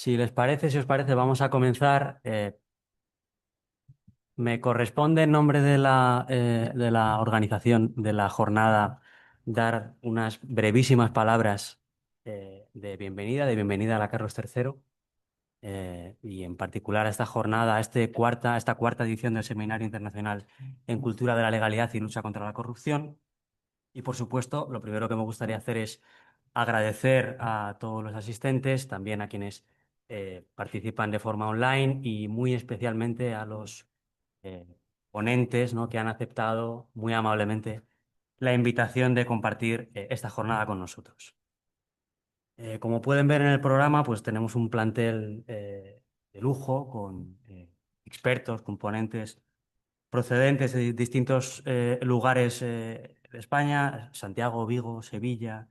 Si os parece, vamos a comenzar. Me corresponde en nombre de la organización de la jornada dar unas brevísimas palabras de bienvenida a la Carlos III y en particular a esta jornada, a esta cuarta edición del Seminario Internacional en Cultura de la Legalidad y Lucha contra la Corrupción. Y por supuesto, lo primero que me gustaría hacer es agradecer a todos los asistentes, también a quienes participan de forma online y muy especialmente a los eh, ponentes, ¿no?, que han aceptado muy amablemente la invitación de compartir esta jornada con nosotros. Como pueden ver en el programa, pues tenemos un plantel de lujo con expertos, con ponentes procedentes de distintos lugares de España: Santiago, Vigo, Sevilla,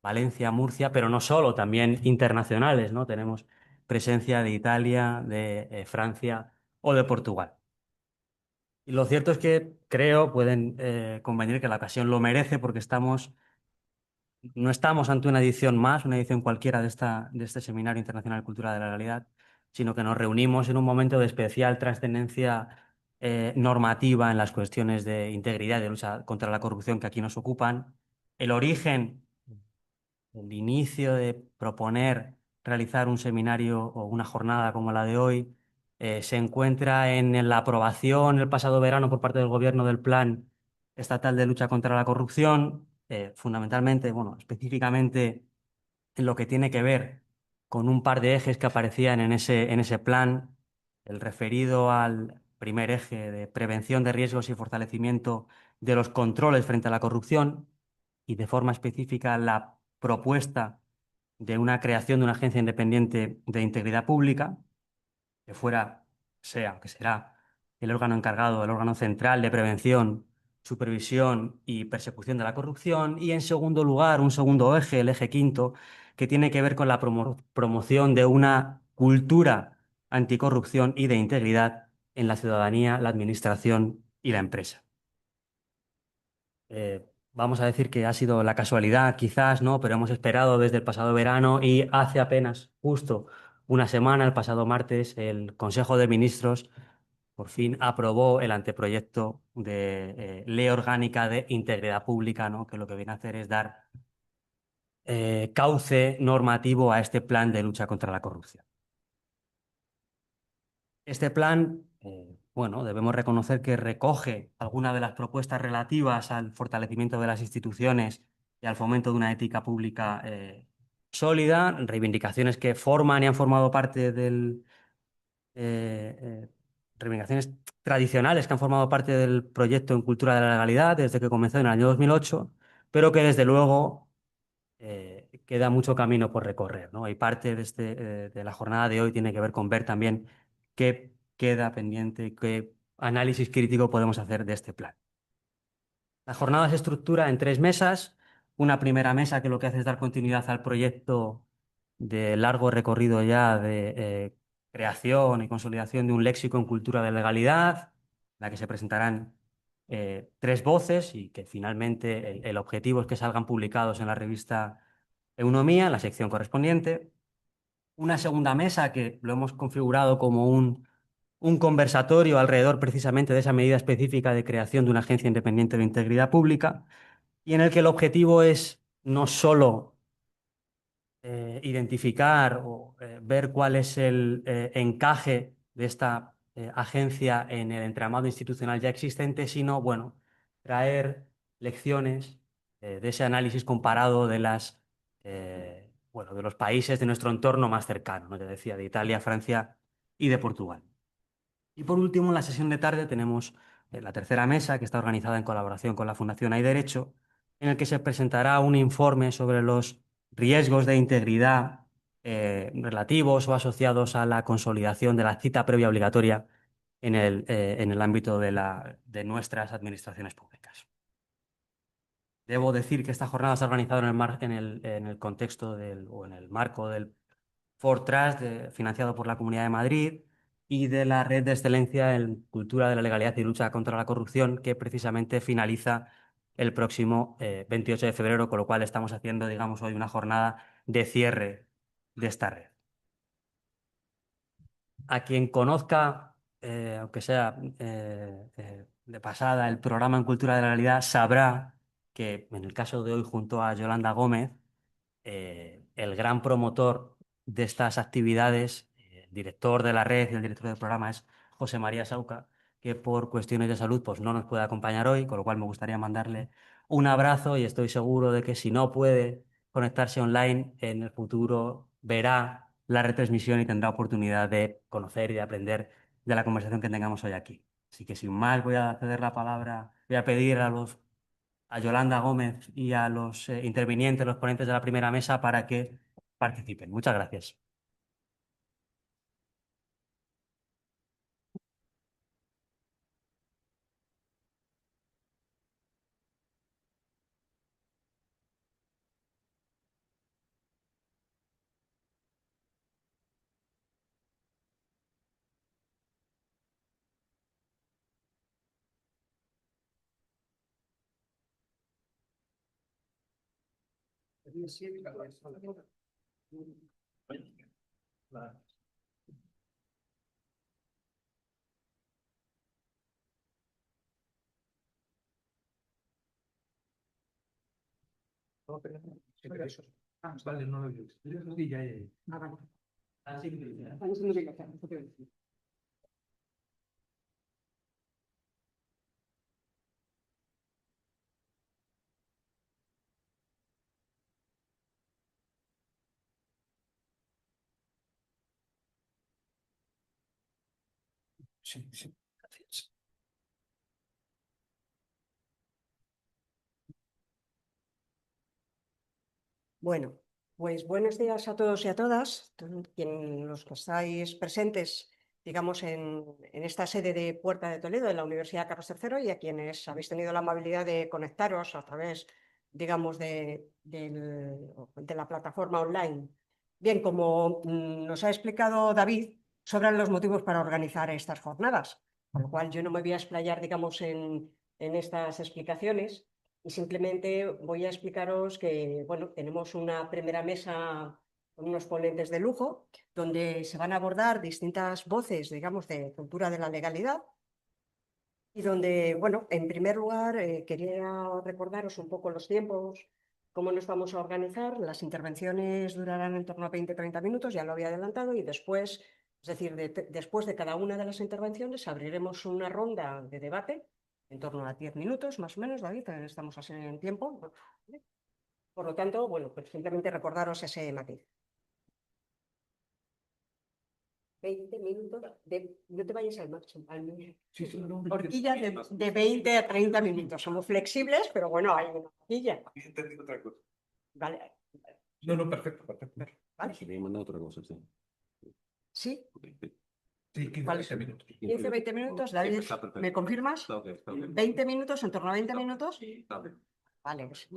Valencia, Murcia, pero no solo, también internacionales, ¿no? Tenemos presencia de Italia, de Francia o de Portugal. Y lo cierto es que creo, pueden convenir que la ocasión lo merece porque no estamos ante una edición más, una edición cualquiera de este Seminario Internacional de Cultura de la Realidad, sino que nos reunimos en un momento de especial trascendencia normativa en las cuestiones de integridad y de lucha contra la corrupción que aquí nos ocupan. El origen, el inicio de proponer realizar un seminario o una jornada como la de hoy se encuentra en la aprobación el pasado verano por parte del Gobierno del Plan Estatal de Lucha contra la Corrupción, fundamentalmente, bueno, específicamente en lo que tiene que ver con un par de ejes que aparecían en ese plan, el referido al primer eje de prevención de riesgos y fortalecimiento de los controles frente a la corrupción, y de forma específica la propuesta de una creación de una agencia independiente de integridad pública, que que será el órgano encargado, el órgano central de prevención, supervisión y persecución de la corrupción. Y en segundo lugar, un segundo eje, el eje quinto, que tiene que ver con la promoción de una cultura anticorrupción y de integridad en la ciudadanía, la administración y la empresa. Vamos a decir que ha sido la casualidad, quizás, ¿no? Pero hemos esperado desde el pasado verano y hace apenas justo una semana, el pasado martes, el Consejo de Ministros por fin aprobó el anteproyecto de Ley Orgánica de Integridad Pública, ¿no?, que lo que viene a hacer es dar cauce normativo a este plan de lucha contra la corrupción. Este plan, bueno, debemos reconocer que recoge algunas de las propuestas relativas al fortalecimiento de las instituciones y al fomento de una ética pública sólida, reivindicaciones que forman y han formado parte eh, eh, reivindicaciones tradicionales que han formado parte del proyecto en Cultura de la Legalidad desde que comenzó en el año 2008, pero que desde luego queda mucho camino por recorrer, ¿no? Y parte de la jornada de hoy tiene que ver con ver también qué queda pendiente, qué análisis crítico podemos hacer de este plan. La jornada se estructura en tres mesas. Una primera mesa que lo que hace es dar continuidad al proyecto de largo recorrido ya de creación y consolidación de un léxico en cultura de legalidad, en la que se presentarán tres voces y que finalmente el objetivo es que salgan publicados en la revista Eunomía, en la sección correspondiente. Una segunda mesa que lo hemos configurado como un conversatorio alrededor precisamente de esa medida específica de creación de una agencia independiente de integridad pública, y en el que el objetivo es no solo identificar o ver cuál es el encaje de esta agencia en el entramado institucional ya existente, sino, bueno, traer lecciones de ese análisis comparado de bueno, de los países de nuestro entorno más cercano, ¿no? Te decía, de Italia, Francia y de Portugal. Y por último, en la sesión de tarde tenemos la tercera mesa, que está organizada en colaboración con la Fundación Hay Derecho, en el que se presentará un informe sobre los riesgos de integridad relativos o asociados a la consolidación de la cita previa obligatoria en el ámbito de nuestras administraciones públicas. Debo decir que esta jornada se ha organizado en el contexto o en el marco del Ford Trust, financiado por la Comunidad de Madrid, y de la Red de Excelencia en Cultura de la Legalidad y Lucha contra la Corrupción, que precisamente finaliza el próximo 28 de febrero, con lo cual estamos haciendo, digamos, hoy una jornada de cierre de esta red. a quien conozca, aunque sea de pasada, el programa en Cultura de la Realidad, sabrá que en el caso de hoy, junto a Yolanda Gómez, el gran promotor de estas actividades, el director de la red y el director del programa es José María Sauca, que por cuestiones de salud pues, no nos puede acompañar hoy, con lo cual me gustaría mandarle un abrazo y estoy seguro de que si no puede conectarse online, en el futuro verá la retransmisión y tendrá oportunidad de conocer y de aprender de la conversación que tengamos hoy aquí. Así que sin más voy a ceder la palabra, voy a pedir a Yolanda Gómez y a los intervinientes, los ponentes de la primera mesa para que participen. Muchas gracias. Vale, no lo digo. Sí, ya, ya, ya. Sí, sí. Gracias. Bueno, pues buenos días a todos y a todas, los que estáis presentes, digamos, en esta sede de Puerta de Toledo de la Universidad Carlos III y a quienes habéis tenido la amabilidad de conectaros a través, digamos, de la plataforma online. Bien, como nos ha explicado David, sobran los motivos para organizar estas jornadas, con lo cual yo no me voy a explayar, digamos, en estas explicaciones. Y simplemente voy a explicaros que, bueno, tenemos una primera mesa con unos ponentes de lujo, donde se van a abordar distintas voces, digamos, de cultura de la legalidad. Y donde, bueno, en primer lugar, quería recordaros un poco los tiempos, cómo nos vamos a organizar. Las intervenciones durarán en torno a 20-30 minutos, ya lo había adelantado, y después, es decir, después de cada una de las intervenciones, abriremos una ronda de debate en torno a 10 minutos, más o menos, David, estamos así en tiempo. ¿Vale? Por lo tanto, bueno, pues simplemente recordaros ese matiz. 20 minutos, no te vayas al máximo, Sí, sí, no, horquilla de 20 a 30 minutos. Somos flexibles, pero bueno, hay una horquilla. he entendido otra cosa. Vale, No, no, perfecto, perfecto. vale. Me manda otra cosa, sí. Sí, Sí, 15, ¿Cuál 20 minutos. 15, 20 minutos. David, está perfecto. ¿me confirmas? Está ok, está ok. 20 minutos, en torno a 20 minutos. Está bien. Vale, pues,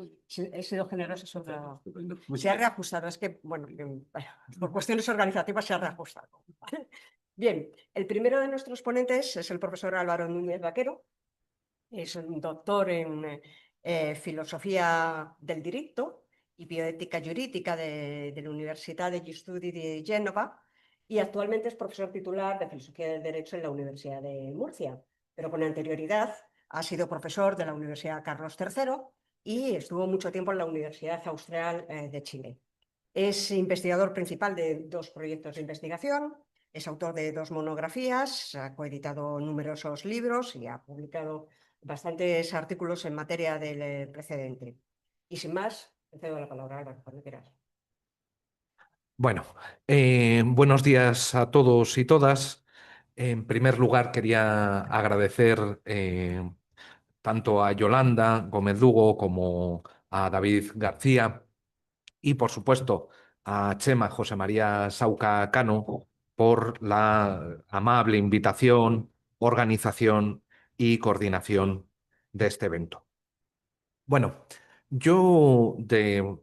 he sido generoso sobre... Estupendo. Se ha reajustado, es que, bueno, por cuestiones organizativas se ha reajustado. Bien, el primero de nuestros ponentes es el profesor Álvaro Núñez Vaquero. Es un doctor en filosofía del diritto y bioética jurídica de la Universidad degli Studi di Génova y actualmente es profesor titular de filosofía del derecho en la Universidad de Murcia, pero con anterioridad ha sido profesor de la Universidad Carlos III y estuvo mucho tiempo en la Universidad Austral de Chile. Es investigador principal de 2 proyectos de investigación, es autor de 2 monografías, ha coeditado numerosos libros y ha publicado bastantes artículos en materia del precedente. Y sin más, te cedo la palabra, Álvaro, cuando quieras. Bueno, buenos días a todos y todas. En primer lugar, quería agradecer tanto a Yolanda Gómez Lugo como a David García y, por supuesto, a Chema José María Sauca Cano por la amable invitación, organización y coordinación de este evento. Bueno, yo de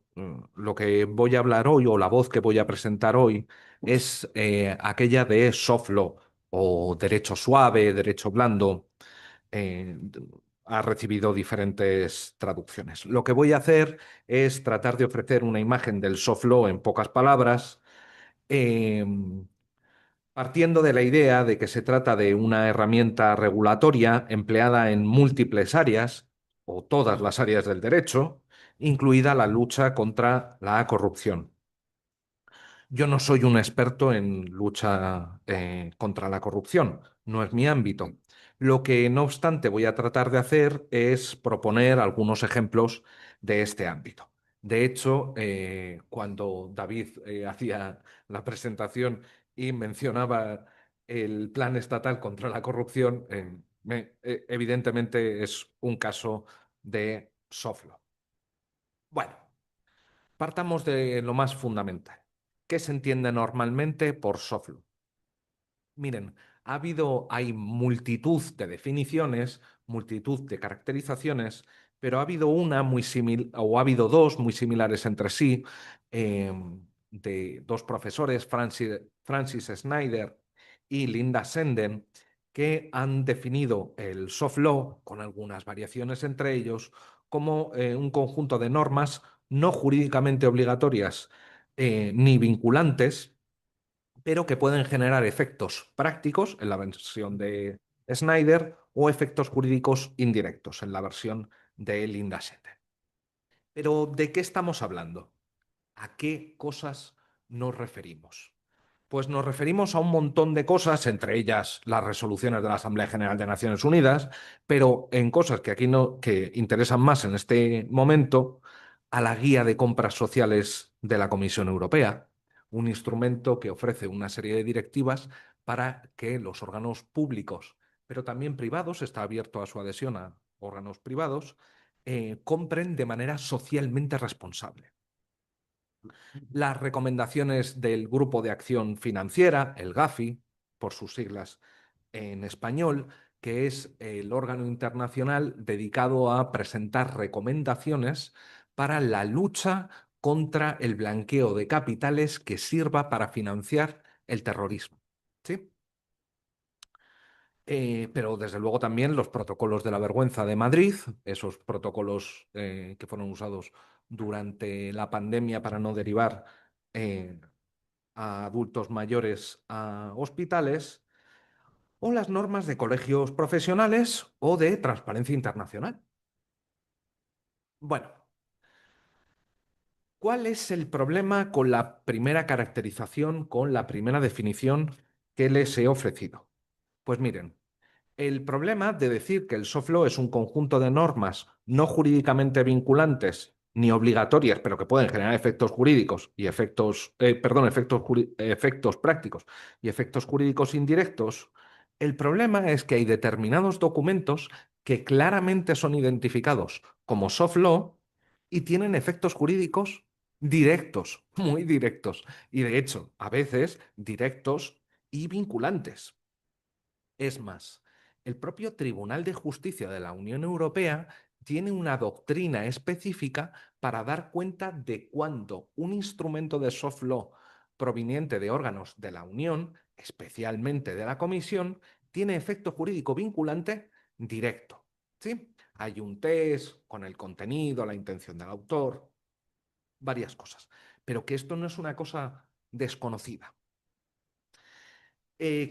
lo que voy a hablar hoy o la voz que voy a presentar hoy es aquella de soft law o derecho suave, derecho blando. eh, ha recibido diferentes traducciones. Lo que voy a hacer es tratar de ofrecer una imagen del soft law en pocas palabras, eh, partiendo de la idea de que se trata de una herramienta regulatoria empleada en múltiples áreas, o todas las áreas del derecho, incluida la lucha contra la corrupción. Yo no soy un experto en lucha contra la corrupción, no es mi ámbito. Lo que, no obstante, voy a tratar de hacer es proponer algunos ejemplos de este ámbito. De hecho, cuando David hacía la presentación y mencionaba el Plan Estatal contra la Corrupción, evidentemente es un caso de soft law. Bueno, partamos de lo más fundamental. ¿Qué se entiende normalmente por soft law? Miren, hay multitud de definiciones, multitud de caracterizaciones, pero ha habido una muy similar, o ha habido dos muy similares entre sí, de dos profesores, Francis Snyder y Linda Senden, que han definido el soft law, con algunas variaciones entre ellos, como un conjunto de normas no jurídicamente obligatorias ni vinculantes, pero que pueden generar efectos prácticos en la versión de Snyder o efectos jurídicos indirectos en la versión de Linda Sender. Pero, ¿de qué estamos hablando? ¿A qué cosas nos referimos? Pues nos referimos a un montón de cosas, entre ellas las resoluciones de la Asamblea General de Naciones Unidas, pero en cosas que aquí no, que interesan más en este momento, a la guía de compras sociales de la Comisión Europea, un instrumento que ofrece una serie de directivas para que los órganos públicos, pero también privados, está abierto a su adhesión a órganos privados, compren de manera socialmente responsable. Las recomendaciones del Grupo de Acción Financiera, el GAFI, por sus siglas en español, que es el órgano internacional dedicado a presentar recomendaciones para la lucha contra el blanqueo de capitales que sirva para financiar el terrorismo. ¿Sí? Pero desde luego también los protocolos de la vergüenza de Madrid, esos protocolos que fueron usados durante la pandemia para no derivar eh, a adultos mayores a hospitales, o las normas de colegios profesionales o de transparencia internacional. Bueno, ¿cuál es el problema con la primera caracterización, con la primera definición que les he ofrecido? Pues miren, el problema de decir que el soft law es un conjunto de normas no jurídicamente vinculantes ni obligatorias, pero que pueden generar efectos jurídicos y efectos prácticos y efectos jurídicos indirectos, el problema es que hay determinados documentos que claramente son identificados como soft law y tienen efectos jurídicos directos, muy directos, y de hecho, a veces directos y vinculantes. Es más, el propio Tribunal de Justicia de la Unión Europea tiene una doctrina específica para dar cuenta de cuándo un instrumento de soft law proveniente de órganos de la Unión, especialmente de la Comisión, tiene efecto jurídico vinculante directo. ¿Sí? Hay un test con el contenido, la intención del autor, varias cosas. Pero que esto no es una cosa desconocida.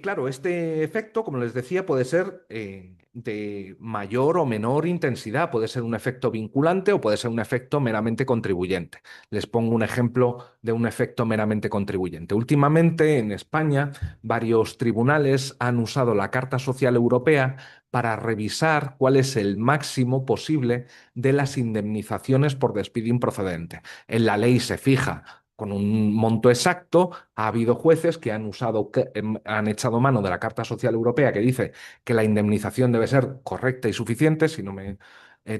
Claro, este efecto, como les decía, puede ser de mayor o menor intensidad. Puede ser un efecto vinculante o puede ser un efecto meramente contribuyente. Les pongo un ejemplo de un efecto meramente contribuyente. Últimamente, en España, varios tribunales han usado la Carta Social Europea para revisar cuál es el máximo posible de las indemnizaciones por despido improcedente. En la ley se fija con un monto exacto. Ha habido jueces que han echado mano de la Carta Social Europea, que dice que la indemnización debe ser correcta y suficiente, si no me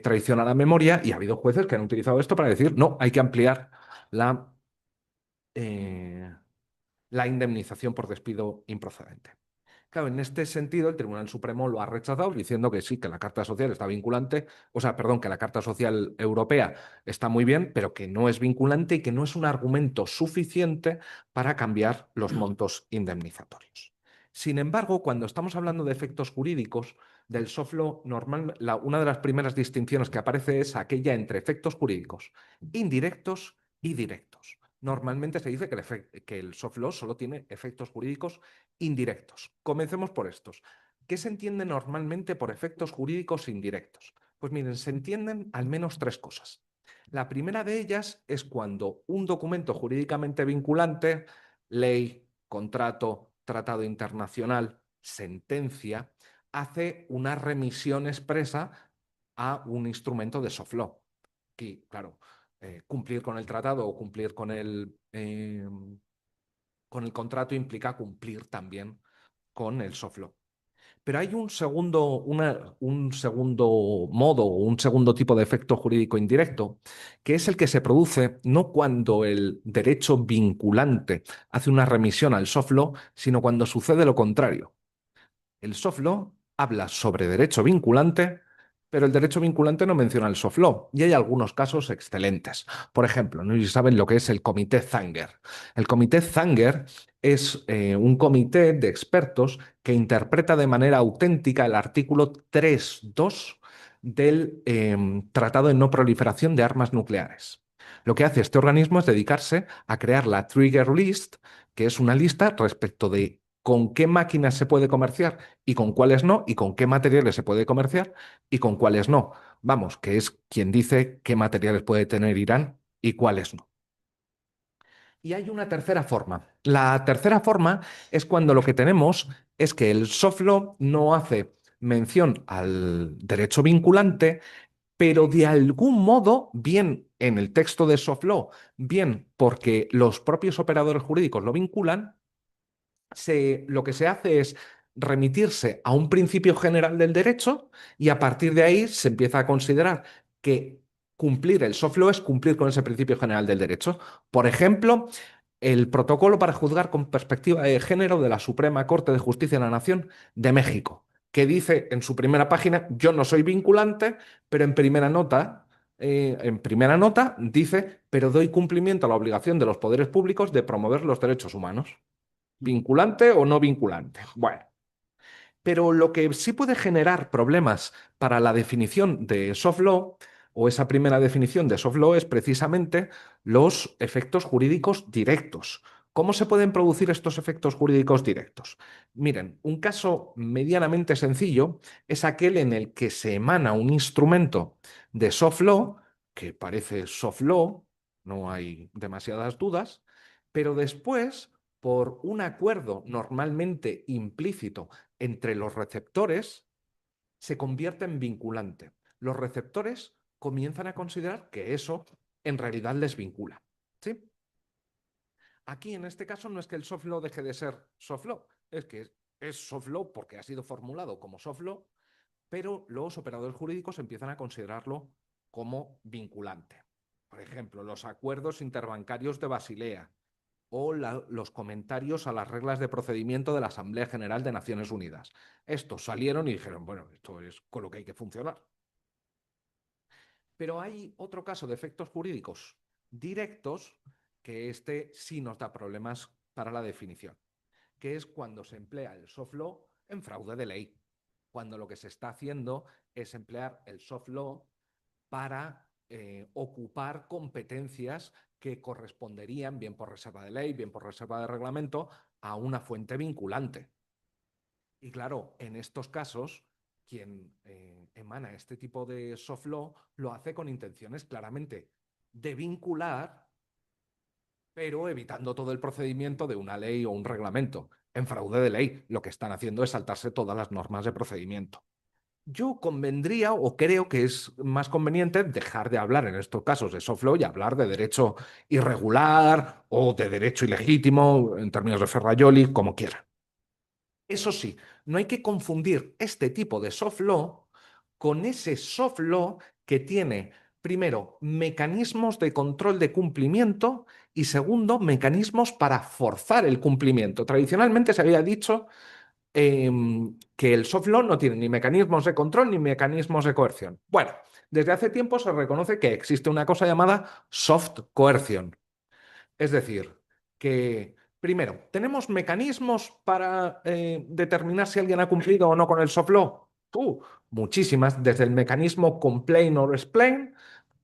traiciona la memoria, y ha habido jueces que han utilizado esto para decir, no, hay que ampliar la, la indemnización por despido improcedente. Claro, en este sentido, el Tribunal Supremo lo ha rechazado diciendo que sí, que la Carta Social está vinculante, o sea, perdón, que la Carta Social Europea está muy bien, pero que no es vinculante y que no es un argumento suficiente para cambiar los montos indemnizatorios. Sin embargo, cuando estamos hablando de efectos jurídicos del soft law, una de las primeras distinciones que aparece es aquella entre efectos jurídicos indirectos y directos. normalmente se dice que el soft law solo tiene efectos jurídicos indirectos. Comencemos por estos. ¿Qué se entiende normalmente por efectos jurídicos indirectos? Pues miren, se entienden al menos tres cosas. La primera de ellas es cuando un documento jurídicamente vinculante, ley, contrato, tratado internacional, sentencia, hace una remisión expresa a un instrumento de soft law. Aquí, claro, cumplir con el tratado o cumplir con el contrato implica cumplir también con el soft law. Pero hay un segundo modo o un segundo tipo de efecto jurídico indirecto, que es el que se produce no cuando el derecho vinculante hace una remisión al soft law, sino cuando sucede lo contrario. El soft law habla sobre derecho vinculante, pero el derecho vinculante no menciona el soft law. Y hay algunos casos excelentes. Por ejemplo, no sé si saben lo que es el Comité Zanger. El Comité Zanger es un comité de expertos que interpreta de manera auténtica el artículo 3.2 del Tratado de No Proliferación de Armas Nucleares. Lo que hace este organismo es dedicarse a crear la Trigger List, que es una lista respecto de con qué máquinas se puede comerciar y con cuáles no, y con qué materiales se puede comerciar y con cuáles no. Vamos, que es quien dice qué materiales puede tener Irán y cuáles no. Y hay una tercera forma. La tercera forma es cuando lo que tenemos es que el soft law no hace mención al derecho vinculante, pero de algún modo, bien en el texto de soft law, bien porque los propios operadores jurídicos lo vinculan, lo que se hace es remitirse a un principio general del derecho y a partir de ahí se empieza a considerar que cumplir el soft law es cumplir con ese principio general del derecho. Por ejemplo, el protocolo para juzgar con perspectiva de género de la Suprema Corte de Justicia de la Nación de México, que dice en su primera página, yo no soy vinculante, pero en primera nota dice, pero doy cumplimiento a la obligación de los poderes públicos de promover los derechos humanos. ¿Vinculante o no vinculante? Bueno, pero lo que sí puede generar problemas para la definición de soft law o esa primera definición de soft law es precisamente los efectos jurídicos directos. ¿Cómo se pueden producir estos efectos jurídicos directos? Miren, un caso medianamente sencillo es aquel en el que se emana un instrumento de soft law, que parece soft law, no hay demasiadas dudas, pero después, por un acuerdo normalmente implícito entre los receptores, se convierte en vinculante. Los receptores comienzan a considerar que eso en realidad les vincula. ¿Sí? Aquí, en este caso, no es que el soft law deje de ser soft law, es que es soft law porque ha sido formulado como soft law, pero los operadores jurídicos empiezan a considerarlo como vinculante. Por ejemplo, los acuerdos interbancarios de Basilea o los comentarios a las reglas de procedimiento de la Asamblea General de Naciones Unidas. Estos salieron y dijeron, bueno, esto es con lo que hay que funcionar. Pero hay otro caso de efectos jurídicos directos que este sí nos da problemas para la definición, que es cuando se emplea el soft law en fraude de ley, cuando lo que se está haciendo es emplear el soft law para ocupar competencias que corresponderían, bien por reserva de ley, bien por reserva de reglamento, a una fuente vinculante. Y claro, en estos casos, quien emana este tipo de soft law lo hace con intenciones claramente de vincular, pero evitando todo el procedimiento de una ley o un reglamento. En fraude de ley, lo que están haciendo es saltarse todas las normas de procedimiento. Yo convendría o creo que es más conveniente dejar de hablar en estos casos de soft law y hablar de derecho irregular o de derecho ilegítimo, en términos de Ferrajoli, como quiera. Eso sí, no hay que confundir este tipo de soft law con ese soft law que tiene, primero, mecanismos de control de cumplimiento y segundo, mecanismos para forzar el cumplimiento. Tradicionalmente se había dicho que el soft law no tiene ni mecanismos de control ni mecanismos de coerción. Bueno, desde hace tiempo se reconoce que existe una cosa llamada soft coerción. Es decir, que primero, ¿tenemos mecanismos para determinar si alguien ha cumplido o no con el soft law? Muchísimas, desde el mecanismo complain or explain,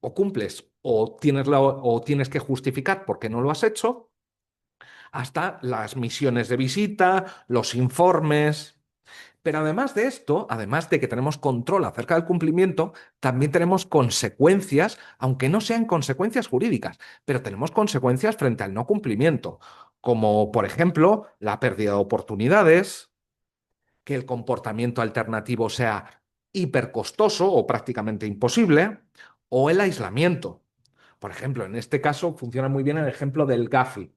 o cumples o tienes que justificar por qué no lo has hecho, hasta las misiones de visita, los informes. Pero además de esto, además de que tenemos control acerca del cumplimiento, también tenemos consecuencias, aunque no sean consecuencias jurídicas, pero tenemos consecuencias frente al no cumplimiento, como por ejemplo la pérdida de oportunidades, que el comportamiento alternativo sea hipercostoso o prácticamente imposible, o el aislamiento. Por ejemplo, en este caso funciona muy bien el ejemplo del Gafi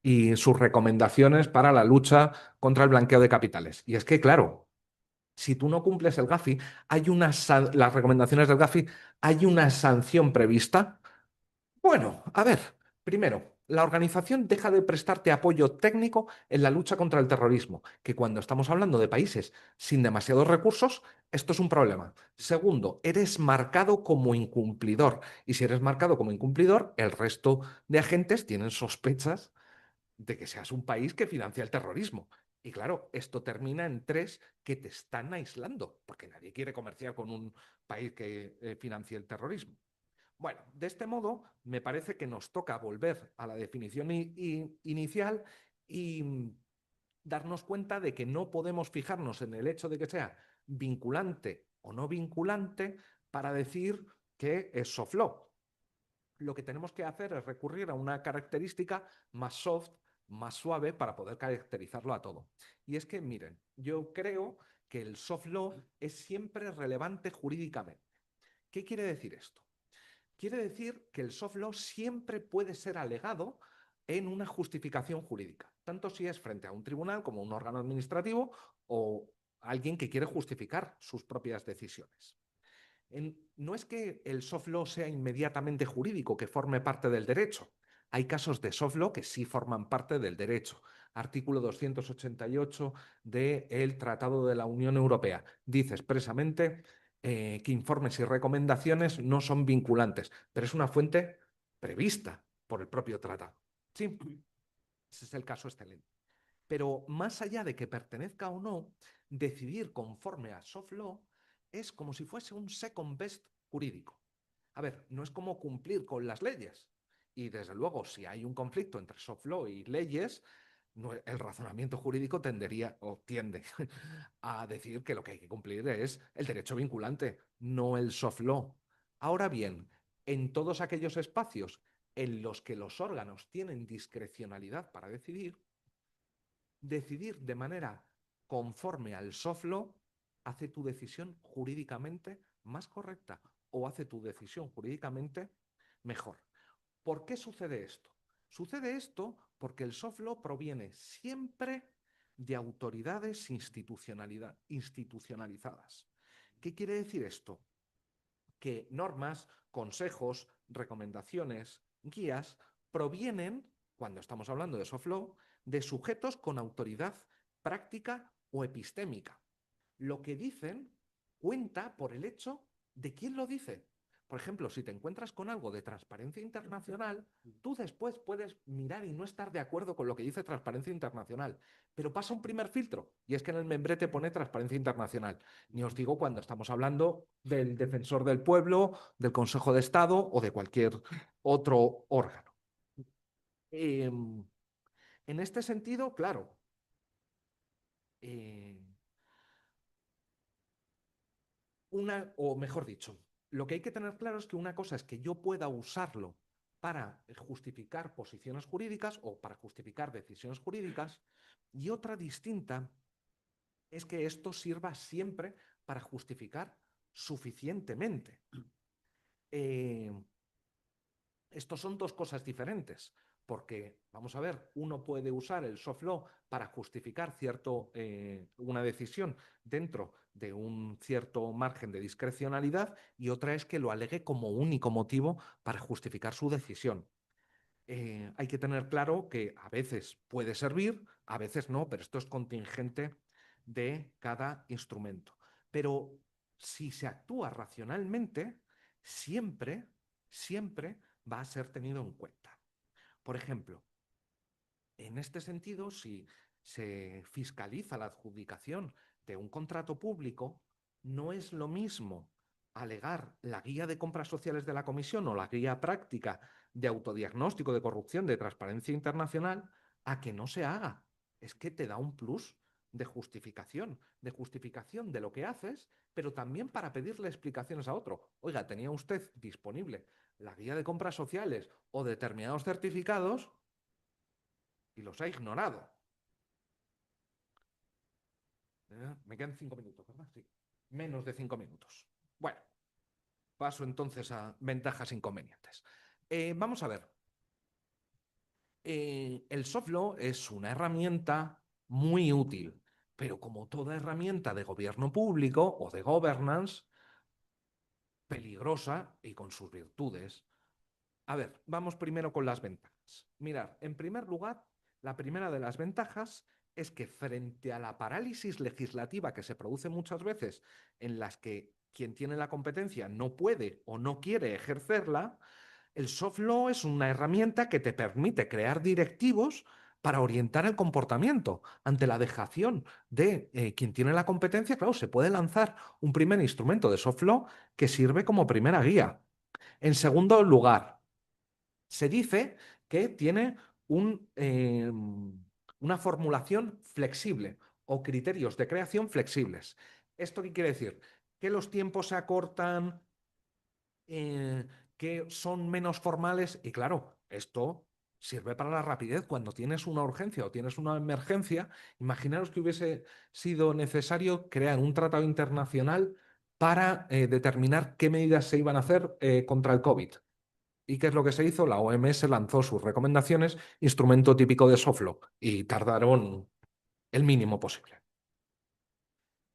y sus recomendaciones para la lucha contra el blanqueo de capitales. Y es que, claro, si tú no cumples el Gafi, las recomendaciones del Gafi, hay una sanción prevista. Bueno, a ver, primero, la organización deja de prestarte apoyo técnico en la lucha contra el terrorismo, que cuando estamos hablando de países sin demasiados recursos, esto es un problema. Segundo, eres marcado como incumplidor. Y si eres marcado como incumplidor, el resto de agentes tienen sospechas de que seas un país que financia el terrorismo. Y claro, esto termina en tres que te están aislando, porque nadie quiere comerciar con un país que financie el terrorismo. Bueno, de este modo, me parece que nos toca volver a la definición inicial y darnos cuenta de que no podemos fijarnos en el hecho de que sea vinculante o no vinculante para decir que es soft law. Lo que tenemos que hacer es recurrir a una característica más soft, más suave, para poder caracterizarlo a todo. Y es que, miren, yo creo que el soft law es siempre relevante jurídicamente. ¿Qué quiere decir esto? Quiere decir que el soft law siempre puede ser alegado en una justificación jurídica, tanto si es frente a un tribunal como un órgano administrativo o alguien que quiere justificar sus propias decisiones. No es que el soft law sea inmediatamente jurídico, que forme parte del derecho. Hay casos de soft law que sí forman parte del derecho. Artículo 288 del Tratado de la Unión Europea dice expresamente que informes y recomendaciones no son vinculantes, pero es una fuente prevista por el propio tratado. Sí, ese es el caso excelente. Pero más allá de que pertenezca o no, decidir conforme a soft law es como si fuese un second best jurídico. A ver, no es como cumplir con las leyes. Y desde luego, si hay un conflicto entre soft law y leyes, el razonamiento jurídico tendería o tiende a decir que lo que hay que cumplir es el derecho vinculante, no el soft law. Ahora bien, en todos aquellos espacios en los que los órganos tienen discrecionalidad para decidir de manera conforme al soft law hace tu decisión jurídicamente más correcta o hace tu decisión jurídicamente mejor. ¿Por qué sucede esto? Sucede esto porque el soft law proviene siempre de autoridades institucionalizadas. ¿Qué quiere decir esto? Que normas, consejos, recomendaciones, guías provienen, cuando estamos hablando de soft law, de sujetos con autoridad práctica o epistémica. Lo que dicen cuenta por el hecho de quién lo dice. Por ejemplo, si te encuentras con algo de Transparencia Internacional, tú después puedes mirar y no estar de acuerdo con lo que dice Transparencia Internacional, pero pasa un primer filtro, y es que en el membrete pone Transparencia Internacional. Ni os digo cuando estamos hablando del Defensor del Pueblo, del Consejo de Estado o de cualquier otro órgano. En este sentido, claro, o mejor dicho, lo que hay que tener claro es que una cosa es que yo pueda usarlo para justificar posiciones jurídicas o para justificar decisiones jurídicas, y otra distinta es que esto sirva siempre para justificar suficientemente. Estos son dos cosas diferentes, porque, vamos a ver, uno puede usar el soft law para justificar una decisión dentro de un cierto margen de discrecionalidad, y otra es que lo alegue como único motivo para justificar su decisión. Hay que tener claro que a veces puede servir, a veces no, pero esto es contingente de cada instrumento. Pero si se actúa racionalmente, siempre, siempre va a ser tenido en cuenta. Por ejemplo, en este sentido, si se fiscaliza la adjudicación de un contrato público, no es lo mismo alegar la guía de compras sociales de la Comisión o la guía práctica de autodiagnóstico de corrupción de Transparencia Internacional a que no se haga. Es que te da un plus de justificación de lo que haces, pero también para pedirle explicaciones a otro. Oiga, ¿tenía usted disponible la guía de compras sociales o determinados certificados y los ha ignorado? Me quedan 5 minutos, ¿verdad? Sí. Menos de 5 minutos. Bueno, paso entonces a ventajas e inconvenientes. Vamos a ver. El soft law es una herramienta muy útil, pero como toda herramienta de gobierno público o de governance, peligrosa y con sus virtudes. A ver, vamos primero con las ventajas. Mirad, en primer lugar, la primera de las ventajas es que frente a la parálisis legislativa que se produce muchas veces en las que quien tiene la competencia no puede o no quiere ejercerla, el soft law es una herramienta que te permite crear directivos para orientar el comportamiento. Ante la dejación de quien tiene la competencia, claro, se puede lanzar un primer instrumento de soft law que sirve como primera guía. En segundo lugar, se dice que tiene una formulación flexible o criterios de creación flexibles. ¿Esto qué quiere decir? Que los tiempos se acortan, eh, que son menos formales y claro, esto sirve para la rapidez. Cuando tienes una urgencia o tienes una emergencia, imaginaros que hubiese sido necesario crear un tratado internacional para determinar qué medidas se iban a hacer contra el COVID. ¿Y qué es lo que se hizo? La OMS lanzó sus recomendaciones, instrumento típico de soft law, y tardaron el mínimo posible.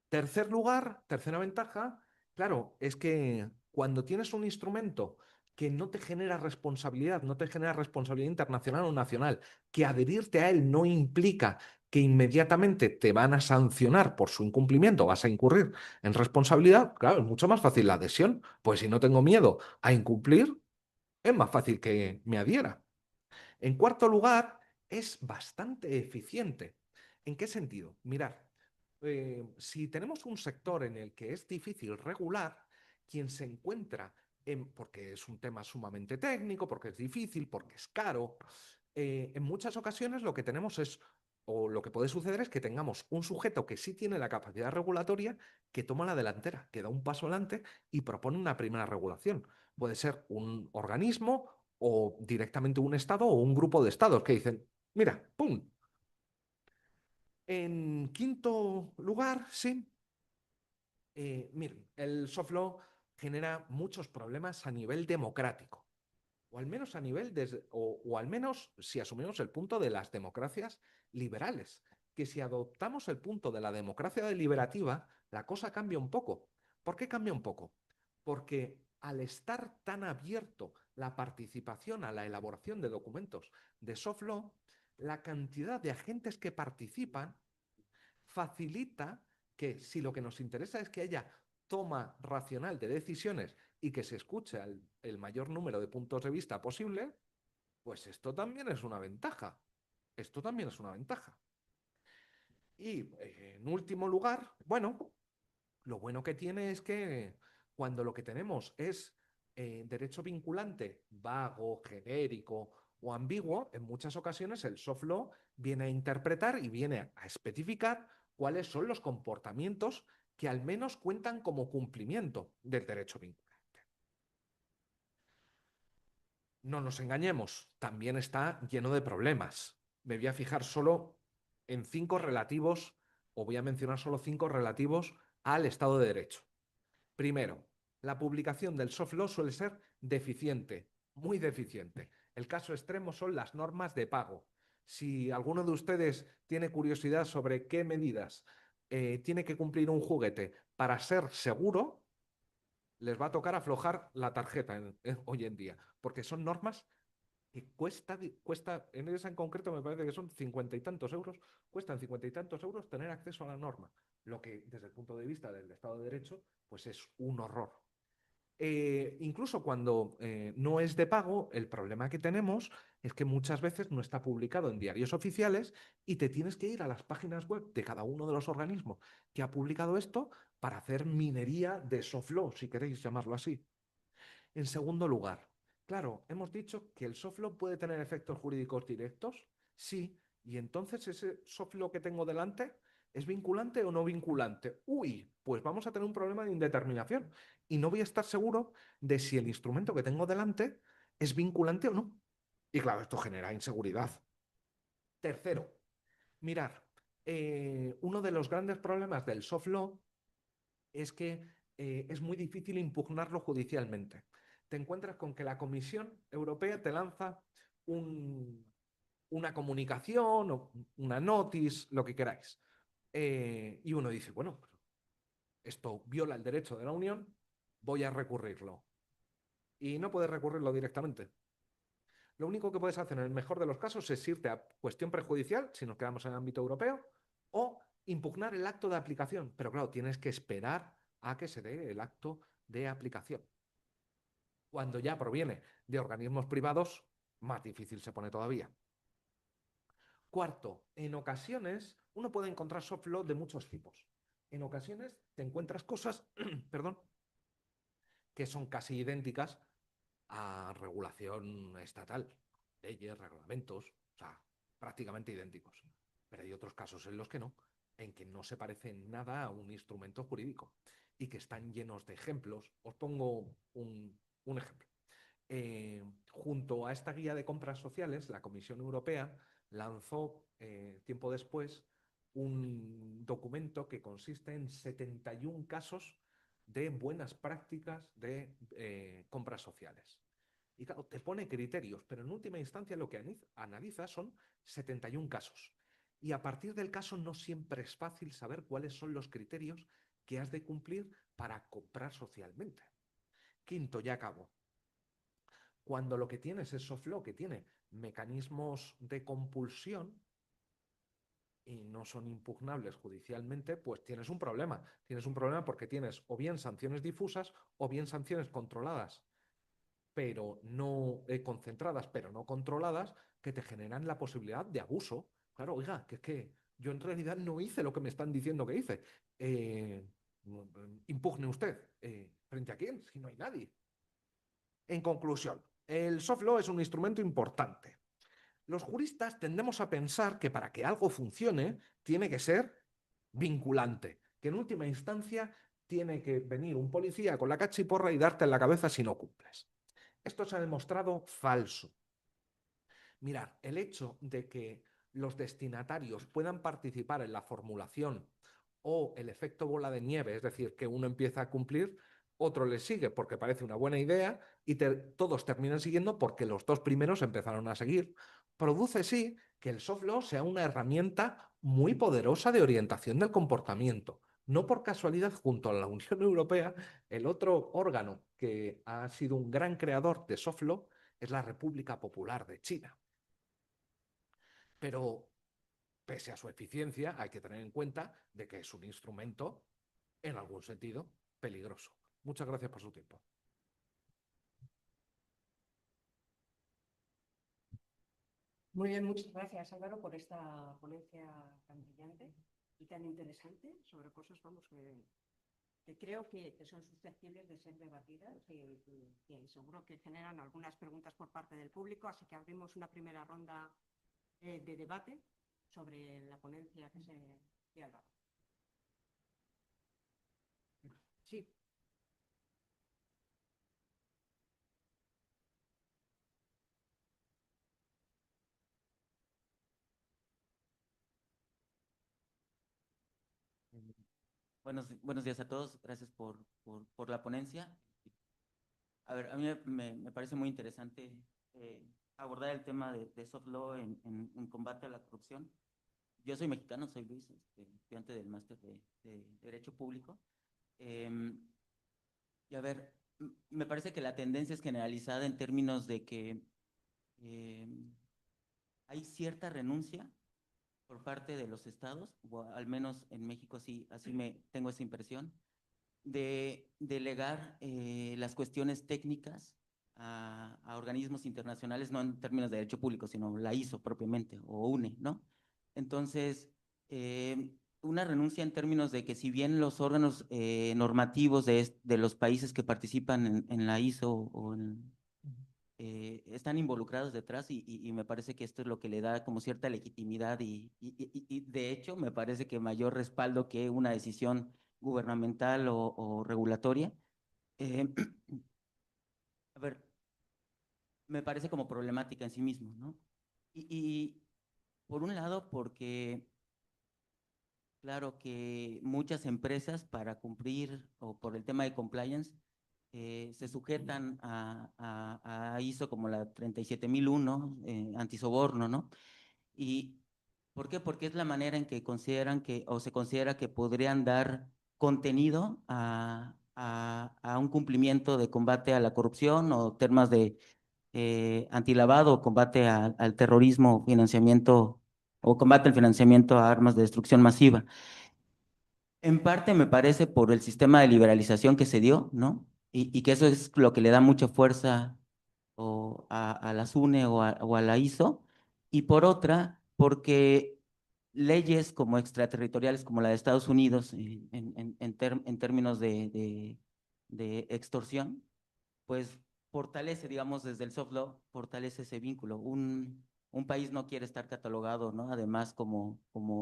Tercer lugar, tercera ventaja, claro, es que cuando tienes un instrumento que no te genera responsabilidad, no te genera responsabilidad internacional o nacional, que adherirte a él no implica que inmediatamente te van a sancionar por su incumplimiento, vas a incurrir en responsabilidad, claro, es mucho más fácil la adhesión, pues si no tengo miedo a incumplir, es más fácil que me adhiera. En cuarto lugar, es bastante eficiente. ¿En qué sentido? Mirad, si tenemos un sector en el que es difícil regular, quien se encuentra porque es un tema sumamente técnico, porque es difícil, porque es caro, en muchas ocasiones lo que tenemos es, o lo que puede suceder es que tengamos un sujeto que sí tiene la capacidad regulatoria, que toma la delantera, que da un paso adelante y propone una primera regulación. Puede ser un organismo o directamente un estado o un grupo de estados que dicen, mira, ¡pum! En quinto lugar, sí, miren, el soft law genera muchos problemas a nivel democrático, o al menos a nivel, o al menos si asumimos el punto de las democracias liberales, que si adoptamos el punto de la democracia deliberativa, la cosa cambia un poco. ¿Por qué cambia un poco? Porque al estar tan abierto la participación a la elaboración de documentos de soft law, la cantidad de agentes que participan facilita que si lo que nos interesa es que haya toma racional de decisiones y que se escuche el mayor número de puntos de vista posible, pues esto también es una ventaja. Esto también es una ventaja. Y en último lugar, bueno, lo bueno que tiene es que cuando lo que tenemos es derecho vinculante, vago, genérico o ambiguo, en muchas ocasiones el soft law viene a interpretar y viene a especificar cuáles son los comportamientos que al menos cuentan como cumplimiento del derecho vinculante. No nos engañemos, también está lleno de problemas. Me voy a fijar solo en 5 relativos, o voy a mencionar solo 5 relativos al Estado de Derecho. Primero, la publicación del soft law suele ser deficiente, muy deficiente. El caso extremo son las normas de pago. Si alguno de ustedes tiene curiosidad sobre qué medidas tiene que cumplir un juguete para ser seguro, les va a tocar aflojar la tarjeta hoy en día, porque son normas que cuesta, en esa en concreto me parece que son 50 y tantos euros, cuestan 50 y tantos euros tener acceso a la norma, lo que desde el punto de vista del Estado de Derecho, pues es un horror. Incluso cuando no es de pago, el problema que tenemos es que muchas veces no está publicado en diarios oficiales y te tienes que ir a las páginas web de cada uno de los organismos que ha publicado esto para hacer minería de soft law, si queréis llamarlo así. En segundo lugar, claro, hemos dicho que el soft law puede tener efectos jurídicos directos, sí, y entonces ese soft law que tengo delante, ¿es vinculante o no vinculante? Uy, pues vamos a tener un problema de indeterminación y no voy a estar seguro de si el instrumento que tengo delante es vinculante o no. Y claro, esto genera inseguridad. Tercero, mirar, uno de los grandes problemas del soft law es que es muy difícil impugnarlo judicialmente. Te encuentras con que la Comisión Europea te lanza una comunicación o una notice, lo que queráis. Y uno dice, bueno, esto viola el derecho de la Unión, voy a recurrirlo. Y no puedes recurrirlo directamente. Lo único que puedes hacer en el mejor de los casos es irte a cuestión prejudicial, si nos quedamos en el ámbito europeo, o impugnar el acto de aplicación. Pero claro, tienes que esperar a que se dé el acto de aplicación. Cuando ya proviene de organismos privados, más difícil se pone todavía. Cuarto, en ocasiones uno puede encontrar soft law de muchos tipos. En ocasiones te encuentras cosas, perdón, que son casi idénticas a regulación estatal, leyes, reglamentos, o sea, prácticamente idénticos. Pero hay otros casos en los que no, en que no se parece nada a un instrumento jurídico y que están llenos de ejemplos. Os pongo un ejemplo. Junto a esta guía de compras sociales, la Comisión Europea lanzó tiempo después un documento que consiste en 71 casos de buenas prácticas de compras sociales. Y claro, te pone criterios, pero en última instancia lo que analiza son 71 casos. Y a partir del caso no siempre es fácil saber cuáles son los criterios que has de cumplir para comprar socialmente. Quinto, ya acabo. Cuando lo que tienes es soft law, que tiene mecanismos de compulsión y no son impugnables judicialmente, pues tienes un problema. Tienes un problema porque tienes o bien sanciones difusas o bien sanciones controladas, pero no concentradas, pero no controladas, que te generan la posibilidad de abuso. Claro, oiga, que es que yo en realidad no hice lo que me están diciendo que hice. Impugne usted. ¿Frente a quién? Si no hay nadie. En conclusión, el soft law es un instrumento importante. Los juristas tendemos a pensar que para que algo funcione tiene que ser vinculante, que en última instancia tiene que venir un policía con la cachiporra y darte en la cabeza si no cumples. Esto se ha demostrado falso. Mirad, el hecho de que los destinatarios puedan participar en la formulación o el efecto bola de nieve, es decir, que uno empieza a cumplir, otro le sigue porque parece una buena idea y todos terminan siguiendo porque los dos primeros empezaron a seguir, produce sí que el soft law sea una herramienta muy poderosa de orientación del comportamiento. No por casualidad, junto a la Unión Europea, el otro órgano que ha sido un gran creador de soft law es la República Popular de China. Pero pese a su eficiencia, hay que tener en cuenta de que es un instrumento, en algún sentido, peligroso. Muchas gracias por su tiempo. Muy bien, muchas gracias Álvaro por esta ponencia tan brillante y tan interesante sobre cosas, vamos, que creo que son susceptibles de ser debatidas y seguro que generan algunas preguntas por parte del público, así que abrimos una primera ronda de debate sobre la ponencia que se de Álvaro. Sí. Buenos días a todos, gracias por la ponencia. A ver, a mí me parece muy interesante abordar el tema de soft law en combate a la corrupción. Yo soy mexicano, soy Luis, estudiante del máster de Derecho Público. Y a ver, me parece que la tendencia es generalizada en términos de que hay cierta renuncia por parte de los estados, o al menos en México sí, así tengo esa impresión, de delegar las cuestiones técnicas a organismos internacionales, no en términos de derecho público, sino la ISO propiamente, o UNE, ¿no? Entonces, una renuncia en términos de que si bien los órganos normativos de los países que participan en la ISO o están involucrados detrás y me parece que esto es lo que le da como cierta legitimidad y de hecho me parece que mayor respaldo que una decisión gubernamental o regulatoria. Eh, a ver, me parece como problemática en sí mismo, ¿no? Y por un lado, porque claro que muchas empresas para cumplir o por el tema de compliance se sujetan a ISO como la 37001, antisoborno, ¿no? ¿Y por qué? Porque es la manera en que consideran que, o se considera que podrían dar contenido a un cumplimiento de combate a la corrupción o temas de antilavado, combate al terrorismo, financiamiento o combate al financiamiento a armas de destrucción masiva. En parte me parece por el sistema de liberalización que se dio, ¿no? Y que eso es lo que le da mucha fuerza a la SUNE o a la ISO. Y por otra, porque leyes como extraterritoriales como la de Estados Unidos en términos de extorsión, pues fortalece, digamos, desde el soft law, fortalece ese vínculo. Un país no quiere estar catalogado, ¿no? Además, como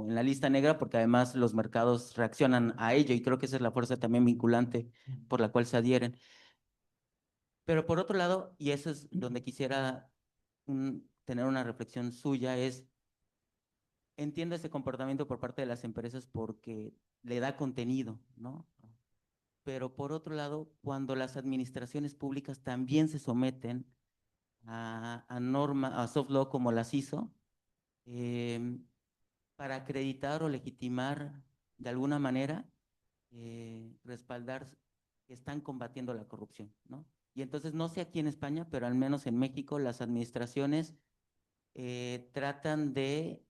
en la lista negra, porque además los mercados reaccionan a ello y creo que esa es la fuerza también vinculante por la cual se adhieren. Pero por otro lado, y eso es donde quisiera tener una reflexión suya, es, entiendo ese comportamiento por parte de las empresas porque le da contenido, ¿no? Pero por otro lado, cuando las administraciones públicas también se someten a soft law como las hizo, para acreditar o legitimar de alguna manera, respaldar que están combatiendo la corrupción, ¿no? Y entonces, no sé aquí en España, pero al menos en México, las administraciones tratan de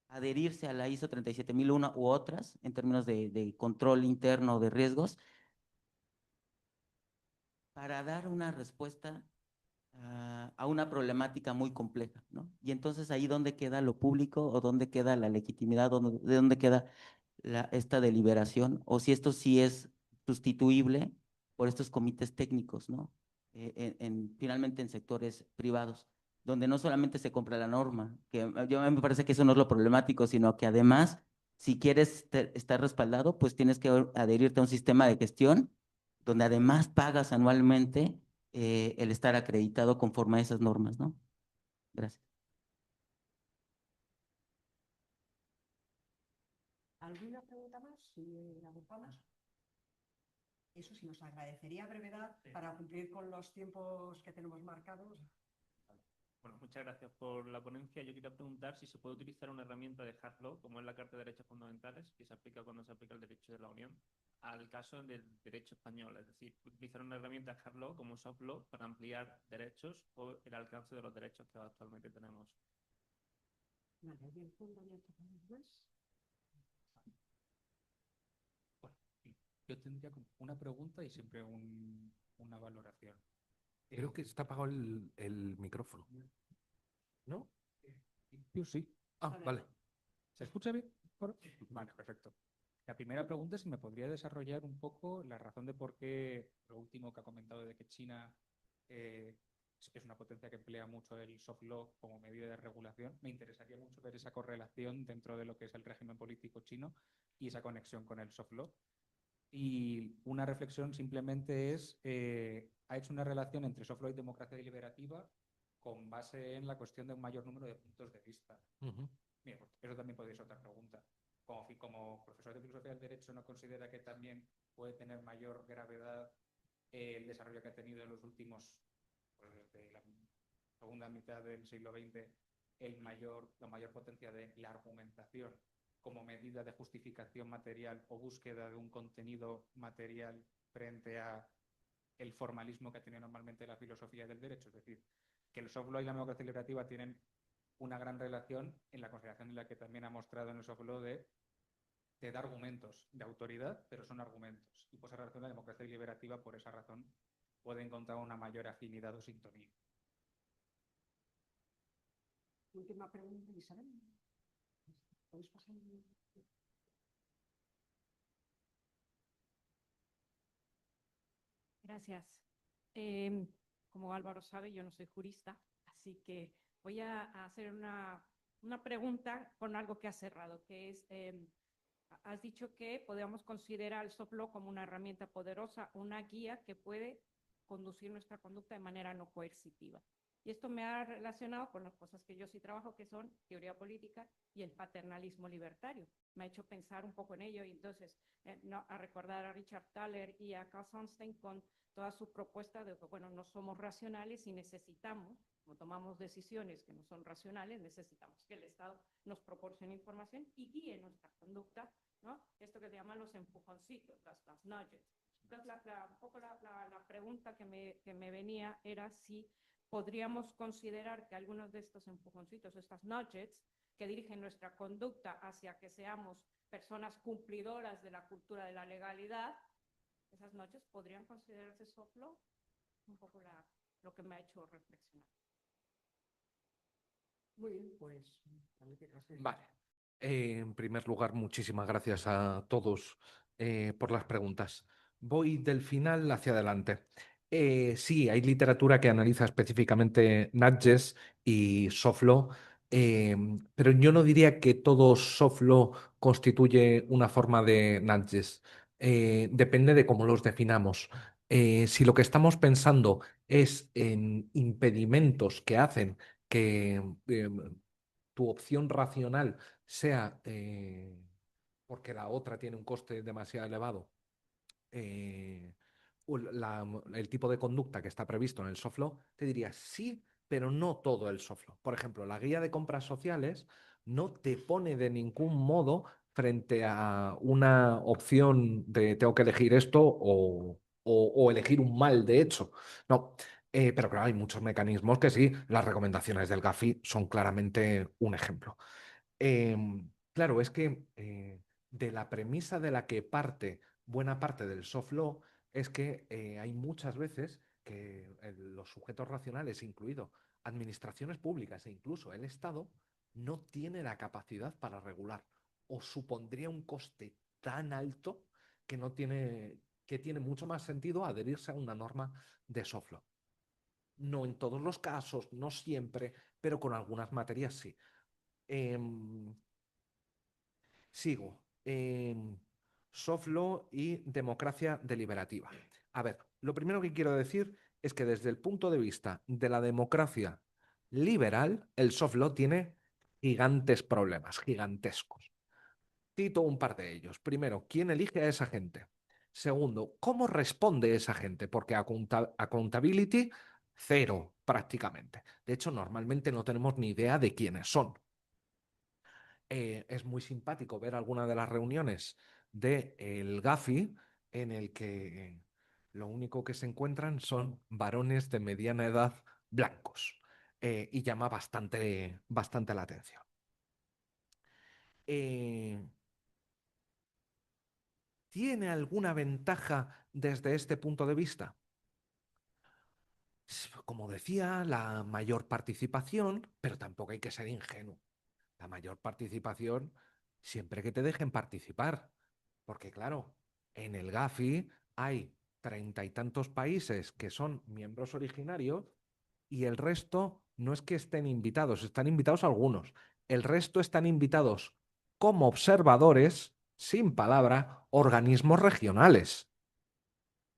adherirse a la ISO 37001 u otras en términos de control interno de riesgos para dar una respuesta a una problemática muy compleja, ¿no? Y entonces ahí dónde queda lo público o dónde queda la legitimidad, de dónde queda esta deliberación, o si esto sí es sustituible por estos comités técnicos, ¿no? Finalmente en sectores privados, donde no solamente se compra la norma, que yo me parece que eso no es lo problemático, sino que además, si quieres estar respaldado, pues tienes que adherirte a un sistema de gestión donde además pagas anualmente el estar acreditado conforme a esas normas, ¿no? Gracias. ¿Alguna pregunta más? Si agrupamos. Eso sí, nos agradecería brevedad para cumplir con los tiempos que tenemos marcados. Bueno, muchas gracias por la ponencia. Yo quería preguntar si se puede utilizar una herramienta de hard law, como es la Carta de Derechos Fundamentales, que se aplica cuando se aplica el derecho de la Unión, al caso del derecho español. Es decir, utilizar una herramienta de hard law como soft law para ampliar derechos o el alcance de los derechos que actualmente tenemos. Vale, bien, más. Bueno, yo tendría una pregunta y siempre una valoración. Creo que está apagado el micrófono. ¿No? Yo sí. Ah, vale. ¿Se escucha bien? Vale, perfecto. La primera pregunta es si me podría desarrollar un poco la razón de por qué lo último que ha comentado de que China es una potencia que emplea mucho el soft law como medida de regulación. Me interesaría mucho ver esa correlación dentro de lo que es el régimen político chino y esa conexión con el soft law. Y una reflexión simplemente es, ha hecho una relación entre soft law y democracia deliberativa con base en la cuestión de un mayor número de puntos de vista. Mira, pues eso también podría ser otra pregunta. Como profesor de filosofía del derecho, ¿no considera que también puede tener mayor gravedad el desarrollo que ha tenido en los últimos, pues desde la segunda mitad del siglo XX, la mayor potencia de la argumentación como medida de justificación material o búsqueda de un contenido material frente a el formalismo que tiene normalmente la filosofía del derecho? Es decir, que el soft law y la democracia deliberativa tienen una gran relación en la consideración en la que también ha mostrado en el soft law de dar argumentos de autoridad, pero son argumentos. Y por esa razón la democracia deliberativa, por esa razón, puede encontrar una mayor afinidad o sintonía. Última pregunta, Isabel. ¿Podéis pasar? Gracias. Como Álvaro sabe, yo no soy jurista, así que voy a hacer una pregunta con algo que has cerrado, que es, has dicho que podemos considerar el soft law como una herramienta poderosa, una guía que puede conducir nuestra conducta de manera no coercitiva. Y esto me ha relacionado con las cosas que yo sí trabajo, que son teoría política y el paternalismo libertario. Me ha hecho pensar un poco en ello y entonces a recordar a Richard Thaler y a Carl Sunstein con toda su propuesta de que, bueno, no somos racionales y necesitamos, como tomamos decisiones que no son racionales, necesitamos que el Estado nos proporcione información y guíe nuestra conducta, ¿no? Esto que se llaman los empujoncitos, las nudges. Entonces, un poco la pregunta que me venía era si podríamos considerar que algunos de estos empujoncitos, estas nudges, que dirigen nuestra conducta hacia que seamos personas cumplidoras de la cultura de la legalidad, esas noches podrían considerarse soft law, un poco lo que me ha hecho reflexionar. Muy bien, pues... Vale. En primer lugar, muchísimas gracias a todos por las preguntas. Voy del final hacia adelante. Sí, hay literatura que analiza específicamente nudges y soft law, pero yo no diría que todo soft law constituye una forma de nudges. Depende de cómo los definamos. Si lo que estamos pensando es en impedimentos que hacen que tu opción racional sea porque la otra tiene un coste demasiado elevado, el tipo de conducta que está previsto en el soft law, te diría sí, pero no todo el soft law. Por ejemplo, la guía de compras sociales no te pone de ningún modo frente a una opción de tengo que elegir esto o elegir un mal, de hecho. No, pero claro, hay muchos mecanismos que sí, las recomendaciones del GAFI son claramente un ejemplo. Claro, es que de la premisa de la que parte buena parte del soft law es que hay muchas veces que los sujetos racionales, incluido administraciones públicas e incluso el Estado, no tiene la capacidad para regular o supondría un coste tan alto que tiene mucho más sentido adherirse a una norma de soft law. No en todos los casos, no siempre, pero con algunas materias sí. Sigo. Soft law y democracia deliberativa. A ver, lo primero que quiero decir es que desde el punto de vista de la democracia liberal, el soft law tiene gigantes problemas, gigantescos. Cito un par de ellos. Primero, ¿quién elige a esa gente? Segundo, ¿cómo responde esa gente? Porque accountability, cero prácticamente. De hecho, normalmente no tenemos ni idea de quiénes son. Es muy simpático ver alguna de las reuniones del GAFI en el que lo único que se encuentran son varones de mediana edad blancos y llama bastante la atención. ¿Tiene alguna ventaja desde este punto de vista? Como decía, la mayor participación, pero tampoco hay que ser ingenuo. La mayor participación siempre que te dejen participar. Porque claro, en el GAFI hay 30 y tantos países que son miembros originarios y el resto no es que estén invitados, están invitados algunos. El resto están invitados como observadores, sin palabra, organismos regionales.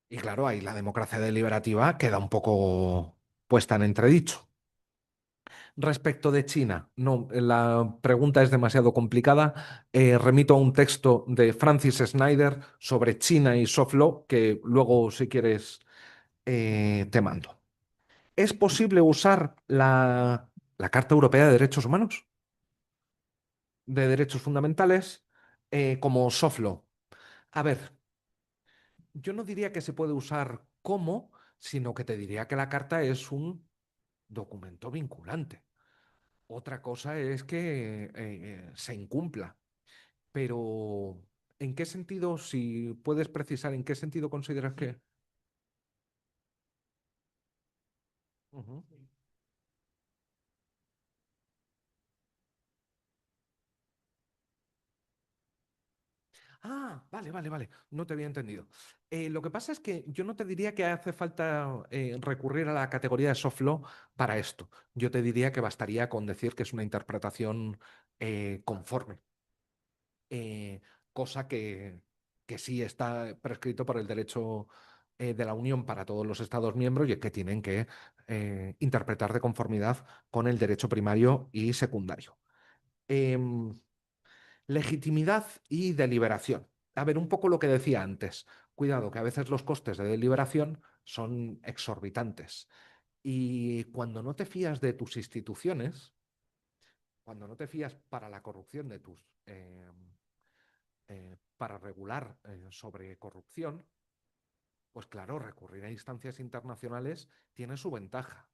Y claro, ahí la democracia deliberativa queda un poco puesta en entredicho. Respecto de China, no, la pregunta es demasiado complicada. Remito a un texto de Francis Snyder sobre China y soft law que luego, si quieres, te mando. ¿Es posible usar la Carta Europea de Derechos Humanos, de Derechos Fundamentales, como soft law? A ver, yo no diría que se puede usar como, sino que te diría que la Carta es un documento vinculante. Otra cosa es que se incumpla. Pero, ¿en qué sentido, si puedes precisar, en qué sentido consideras que... Ujú. Ah, vale, vale, vale. No te había entendido. Lo que pasa es que yo no te diría que hace falta recurrir a la categoría de soft law para esto. Yo te diría que bastaría con decir que es una interpretación conforme, eh, cosa que sí está prescrito por el derecho de la Unión para todos los Estados miembros y que tienen que interpretar de conformidad con el derecho primario y secundario. Em, Legitimidad y deliberación. A ver, un poco lo que decía antes. Cuidado, que a veces los costes de deliberación son exorbitantes. Y cuando no te fías de tus instituciones, cuando no te fías para la corrupción de tus... para regular sobre corrupción, pues claro, recurrir a instancias internacionales tiene su ventaja.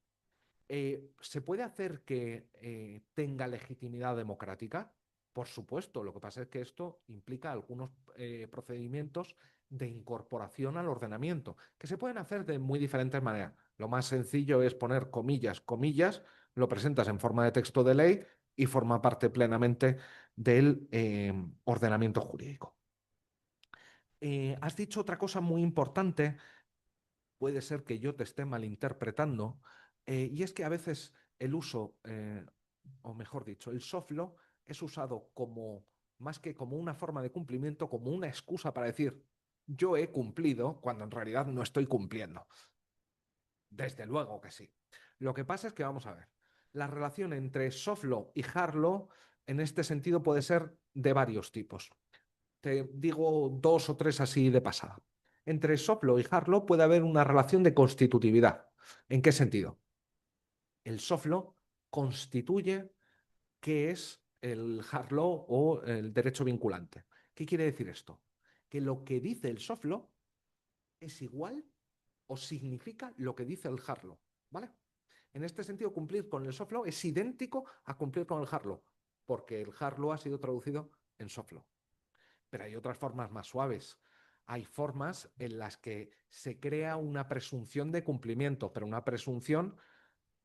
¿Se puede hacer que tenga legitimidad democrática? Por supuesto, lo que pasa es que esto implica algunos procedimientos de incorporación al ordenamiento, que se pueden hacer de muy diferentes maneras. Lo más sencillo es poner comillas, comillas, lo presentas en forma de texto de ley y forma parte plenamente del ordenamiento jurídico. Has dicho otra cosa muy importante, puede ser que yo te esté malinterpretando, y es que a veces el uso, o mejor dicho, el soft law es usado como, más que como una forma de cumplimiento, como una excusa para decir, yo he cumplido, cuando en realidad no estoy cumpliendo. Desde luego que sí. Lo que pasa es que vamos a ver, la relación entre soft law y hard law en este sentido puede ser de varios tipos. Te digo dos o tres así de pasada. Entre soft law y hard law puede haber una relación de constitutividad. ¿En qué sentido? El soft law constituye qué es el hard law o el derecho vinculante. ¿Qué quiere decir esto? Que lo que dice el soft law es igual o significa lo que dice el hard law, ¿vale? En este sentido, cumplir con el soft law es idéntico a cumplir con el hard law, porque el hard law ha sido traducido en soft law. Pero hay otras formas más suaves. Hay formas en las que se crea una presunción de cumplimiento, pero una presunción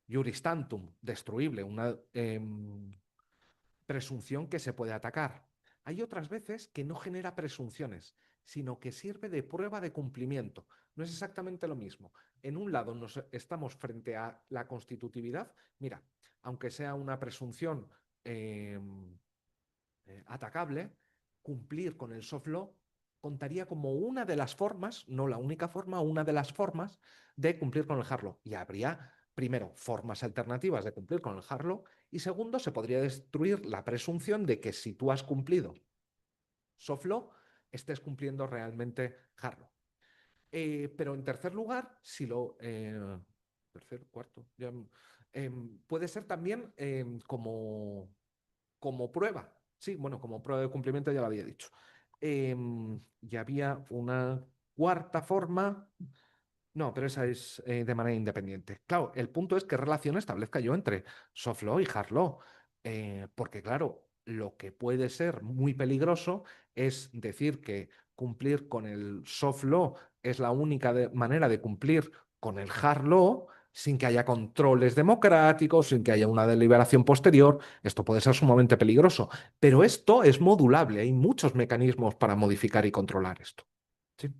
iuris tantum, destruible, una presunción que se puede atacar. Hay otras veces que no genera presunciones, sino que sirve de prueba de cumplimiento. No es exactamente lo mismo. En un lado estamos frente a la constitutividad. Mira, aunque sea una presunción atacable, cumplir con el soft law contaría como una de las formas, no la única forma, una de las formas de cumplir con el hard law. Y habría, primero, formas alternativas de cumplir con el hard law y segundo, se podría destruir la presunción de que si tú has cumplido soft law, estés cumpliendo realmente hard law. Pero en tercer lugar, si lo... tercer, cuarto, ya, puede ser también como prueba. Sí, bueno, como prueba de cumplimiento ya lo había dicho. Y había una cuarta forma. No, pero esa es de manera independiente. Claro, el punto es qué relación establezca yo entre soft law y hard law. Porque, claro, lo que puede ser muy peligroso es decir que cumplir con el soft law es la única manera de cumplir con el hard law sin que haya controles democráticos, sin que haya una deliberación posterior. Esto puede ser sumamente peligroso. Pero esto es modulable. Hay muchos mecanismos para modificar y controlar esto. Sí.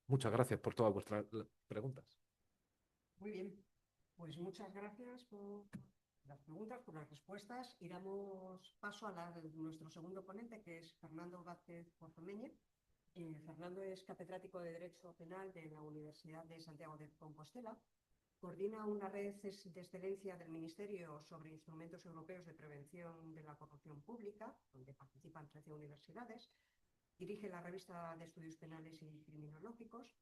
Muchas gracias por todas vuestras preguntas. Muy bien, pues muchas gracias por las preguntas, por las respuestas y damos paso a nuestro segundo ponente, que es Fernando Vázquez Portomeñe. Fernando es catedrático de Derecho Penal de la Universidad de Santiago de Compostela. Coordina una red de excelencia del Ministerio sobre instrumentos europeos de prevención de la corrupción pública, donde participan 13 universidades. Dirige la revista de estudios penales y criminológicos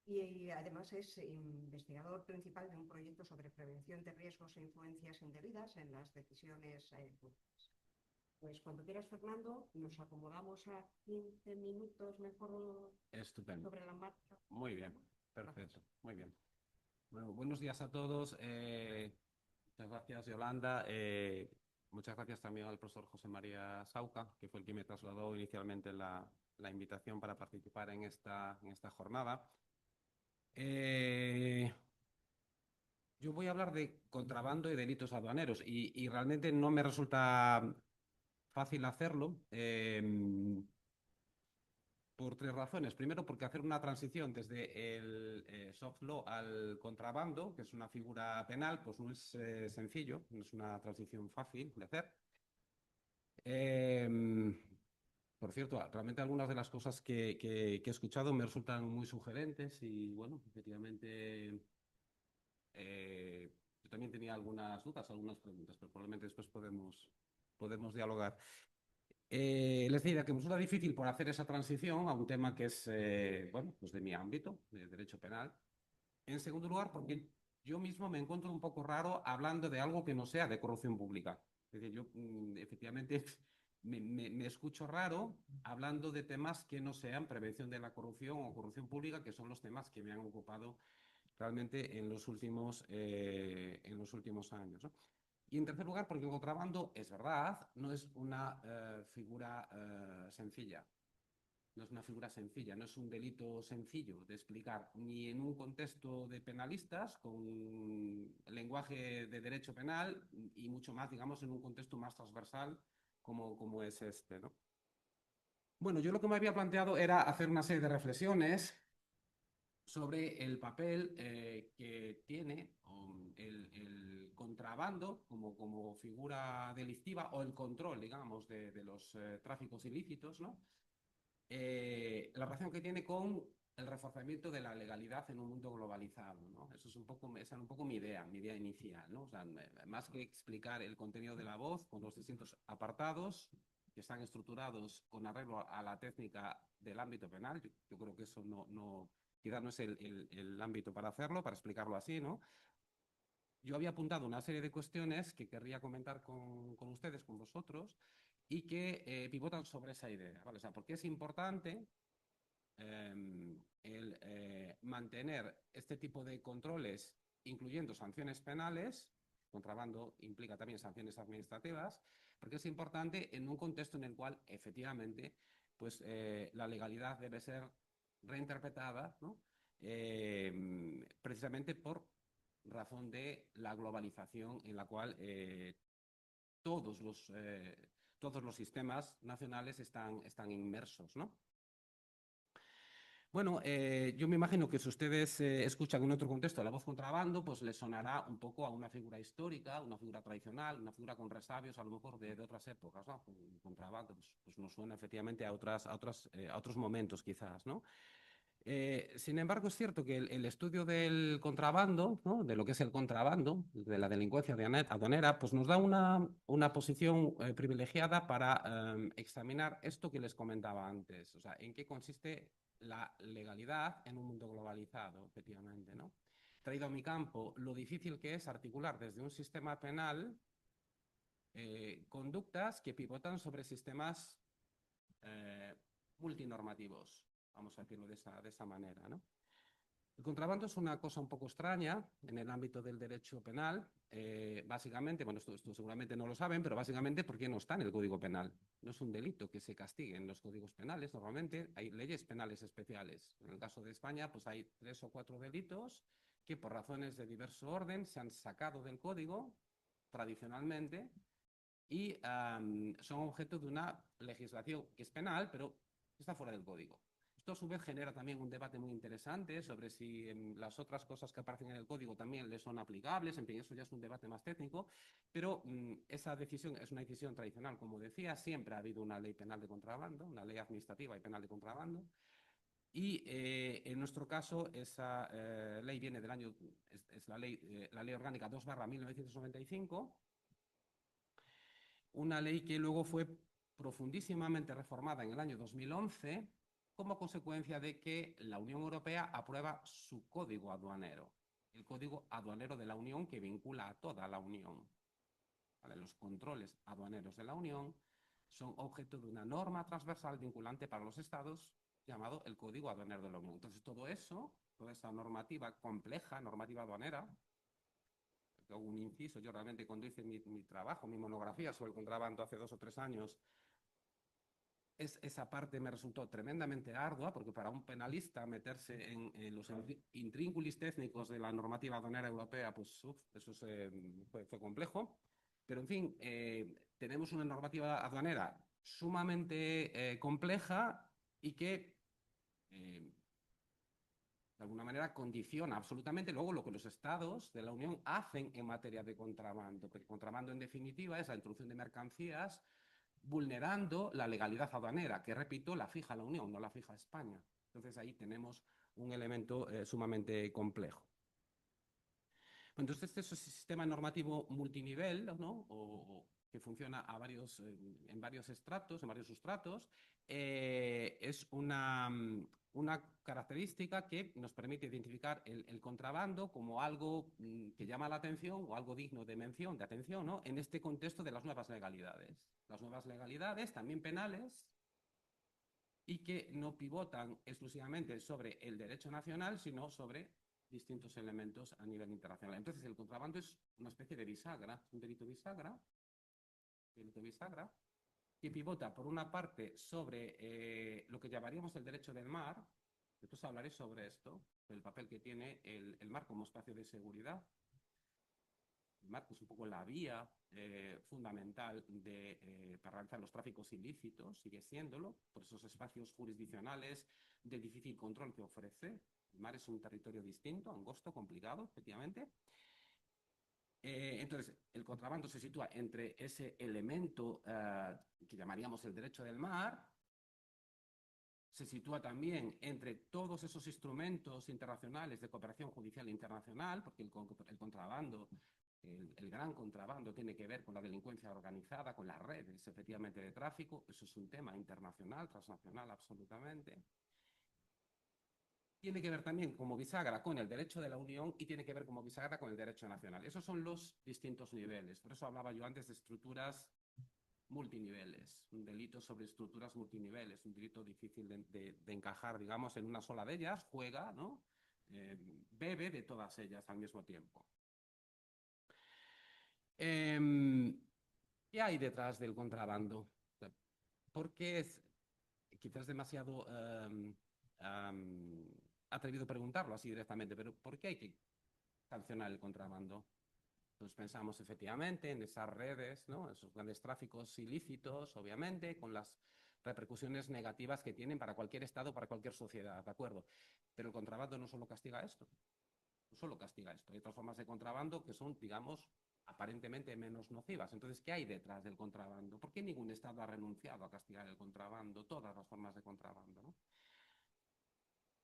y además es investigador principal de un proyecto sobre prevención de riesgos e influencias indebidas en las decisiones públicas. Pues cuando quieras, Fernando, nos acomodamos a 15 minutos mejor. Estupendo. Sobre la marcha. Muy bien, perfecto, muy bien. Bueno, buenos días a todos. Muchas gracias, Yolanda. Muchas gracias también al profesor José María Sauca, que fue el que me trasladó inicialmente la invitación para participar en esta jornada. Yo voy a hablar de contrabando y delitos aduaneros y realmente no me resulta fácil hacerlo por tres razones. Primero, porque hacer una transición desde el soft law al contrabando, que es una figura penal, pues no es sencillo, no es una transición fácil de hacer. Por cierto, realmente algunas de las cosas que he escuchado me resultan muy sugerentes y bueno, efectivamente yo también tenía algunas dudas, algunas preguntas, pero probablemente después podemos dialogar. Les diría que me resulta difícil por hacer esa transición a un tema que es, bueno, pues de mi ámbito, de derecho penal. En segundo lugar, porque yo mismo me encuentro un poco raro hablando de algo que no sea de corrupción pública. Es decir, yo efectivamente me escucho raro hablando de temas que no sean prevención de la corrupción o corrupción pública, que son los temas que me han ocupado realmente en los últimos años, ¿no? Y en tercer lugar, porque el contrabando, es verdad, no es una figura sencilla. No es una figura sencilla, no es un delito sencillo de explicar, ni en un contexto de penalistas, con lenguaje de derecho penal, y mucho más, digamos, en un contexto más transversal como es este, ¿no? Bueno, yo lo que me había planteado era hacer una serie de reflexiones sobre el papel que tiene el contrabando como figura delictiva o el control, digamos, de los tráficos ilícitos, ¿no? La relación que tiene con el reforzamiento de la legalidad en un mundo globalizado, ¿no? Eso es esa es un poco mi idea inicial, ¿no? O sea, más que explicar el contenido de la voz con los distintos apartados que están estructurados con arreglo a la técnica del ámbito penal, yo creo que eso quizás no es el ámbito para hacerlo, para explicarlo así, ¿no? Yo había apuntado una serie de cuestiones que querría comentar con ustedes, con vosotros, y que pivotan sobre esa idea, ¿vale? O sea, porque es importante mantener este tipo de controles, incluyendo sanciones penales. Contrabando implica también sanciones administrativas, porque es importante en un contexto en el cual efectivamente pues, la legalidad debe ser reinterpretada, ¿no? Precisamente por razón de la globalización en la cual todos los sistemas nacionales están inmersos, ¿no? Bueno, yo me imagino que si ustedes escuchan en otro contexto la voz contrabando, pues les sonará un poco a una figura histórica, una figura tradicional, una figura con resabios a lo mejor de otras épocas, ¿no? Contrabando, pues nos suena efectivamente a otros momentos quizás, ¿no? Sin embargo, es cierto que el estudio del contrabando, ¿no? De lo que es el contrabando, de la delincuencia aduanera, pues nos da una posición privilegiada para examinar esto que les comentaba antes, o sea, en qué consiste la legalidad en un mundo globalizado, efectivamente, ¿no? Traído a mi campo, lo difícil que es articular desde un sistema penal conductas que pivotan sobre sistemas multinormativos, vamos a decirlo de esa manera, ¿no? El contrabando es una cosa un poco extraña en el ámbito del derecho penal, básicamente, bueno, esto seguramente no lo saben, pero básicamente porque no está en el Código Penal. No es un delito que se castigue en los códigos penales, normalmente hay leyes penales especiales. En el caso de España, pues hay 3 o 4 delitos que por razones de diverso orden se han sacado del código tradicionalmente y son objeto de una legislación que es penal, pero está fuera del código. Esto a su vez genera también un debate muy interesante sobre si las otras cosas que aparecen en el código también le son aplicables, en fin, eso ya es un debate más técnico, pero esa decisión es una decisión tradicional, como decía, siempre ha habido una ley penal de contrabando, una ley administrativa y penal de contrabando, y en nuestro caso esa ley viene del año, es la ley orgánica 2/1995, una ley que luego fue profundísimamente reformada en el año 2011 como consecuencia de que la Unión Europea aprueba su código aduanero, el código aduanero de la Unión que vincula a toda la Unión. ¿Vale? Los controles aduaneros de la Unión son objeto de una norma transversal vinculante para los Estados llamado el Código Aduanero de la Unión. Entonces, todo eso, toda esa normativa compleja, normativa aduanera, un inciso, yo realmente cuando hice mi trabajo, mi monografía sobre el contrabando hace 2 o 3 años, esa parte me resultó tremendamente ardua, porque para un penalista meterse en los intrínculis técnicos de la normativa aduanera europea, pues eso fue complejo. Pero, en fin, tenemos una normativa aduanera sumamente compleja y que, de alguna manera, condiciona absolutamente luego lo que los estados de la Unión hacen en materia de contrabando. Porque contrabando, en definitiva, es la introducción de mercancías vulnerando la legalidad aduanera, que, repito, la fija la Unión, no la fija España. Entonces ahí tenemos un elemento sumamente complejo. Entonces este es un sistema normativo multinivel, ¿no? Que funciona en varios estratos, en varios sustratos. Es una característica que nos permite identificar el contrabando como algo que llama la atención o algo digno de mención, de atención, ¿no? En este contexto de las nuevas legalidades. Las nuevas legalidades, también penales, y que no pivotan exclusivamente sobre el derecho nacional, sino sobre distintos elementos a nivel internacional. Entonces, el contrabando es una especie de bisagra, un delito bisagra, que pivota, por una parte, sobre lo que llamaríamos el derecho del mar. Después hablaré sobre esto, el papel que tiene el mar como espacio de seguridad. El mar, que es un poco la vía fundamental para realizar los tráficos ilícitos, sigue siéndolo, por esos espacios jurisdiccionales de difícil control que ofrece. El mar es un territorio distinto, angosto, complicado, efectivamente. Entonces, el contrabando se sitúa entre ese elemento que llamaríamos el derecho del mar. Se sitúa también entre todos esos instrumentos internacionales de cooperación judicial internacional, porque el contrabando, el gran contrabando, tiene que ver con la delincuencia organizada, con las redes, efectivamente, de tráfico. Eso es un tema internacional, transnacional, absolutamente. Tiene que ver también como bisagra con el derecho de la Unión y tiene que ver como bisagra con el derecho nacional. Esos son los distintos niveles. Por eso hablaba yo antes de estructuras multiniveles, un delito sobre estructuras multiniveles, un delito difícil de encajar, digamos, en una sola de ellas, juega, ¿no? Bebe de todas ellas al mismo tiempo. ¿Qué hay detrás del contrabando? ¿Por qué es quizás demasiado atrevido preguntarlo así directamente, pero ¿por qué hay que sancionar el contrabando? Pues pensamos efectivamente en esas redes, ¿no? Esos grandes tráficos ilícitos, obviamente, con las repercusiones negativas que tienen para cualquier Estado, para cualquier sociedad, ¿de acuerdo? Pero el contrabando no solo castiga esto, no solo castiga esto. Hay otras formas de contrabando que son, digamos, aparentemente menos nocivas. Entonces, ¿qué hay detrás del contrabando? ¿Por qué ningún Estado ha renunciado a castigar el contrabando, todas las formas de contrabando, ¿no?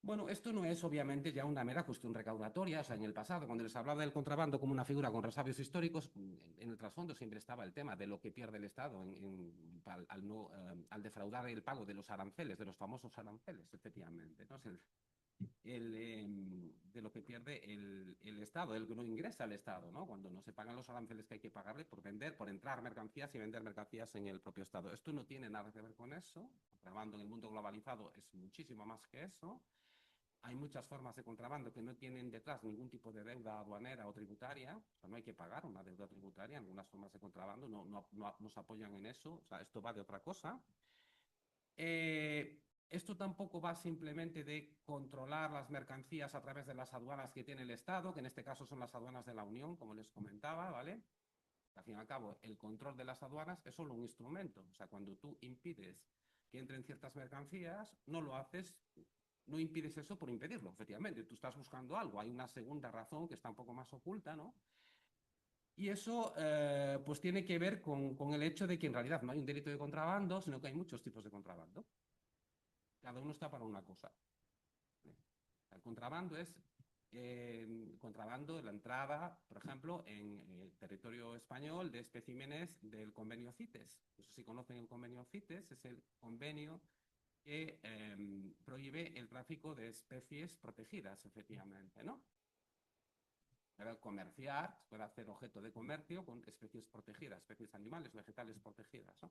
Bueno, esto no es obviamente ya una mera cuestión recaudatoria. O sea, en el pasado, cuando les hablaba del contrabando como una figura con resabios históricos, en el trasfondo siempre estaba el tema de lo que pierde el Estado al defraudar el pago de los aranceles, de los famosos aranceles, efectivamente, ¿no? De lo que pierde el Estado, el que no ingresa al Estado, ¿no? Cuando no se pagan los aranceles que hay que pagarle por entrar mercancías y vender mercancías en el propio Estado. Esto no tiene nada que ver con eso. El contrabando en el mundo globalizado es muchísimo más que eso. Hay muchas formas de contrabando que no tienen detrás ningún tipo de deuda aduanera o tributaria. O sea, no hay que pagar una deuda tributaria. Algunas formas de contrabando no se apoyan en eso. O sea, esto va de otra cosa. Esto tampoco va simplemente de controlar las mercancías a través de las aduanas que tiene el Estado, que en este caso son las aduanas de la Unión, como les comentaba, ¿vale? Al fin y al cabo, el control de las aduanas es solo un instrumento. O sea, cuando tú impides que entren ciertas mercancías, no lo haces, no impides eso por impedirlo, efectivamente. Tú estás buscando algo, hay una segunda razón que está un poco más oculta, ¿no? Y eso pues tiene que ver con el hecho de que en realidad no hay un delito de contrabando, sino que hay muchos tipos de contrabando. Cada uno está para una cosa. El contrabando es contrabando de la entrada, por ejemplo, en el territorio español de especímenes del convenio CITES. No sé si conocen el convenio CITES, es el convenio que prohíbe el tráfico de especies protegidas, efectivamente, ¿no? Puede comerciar, puede hacer objeto de comercio con especies protegidas, especies animales, vegetales protegidas, ¿no?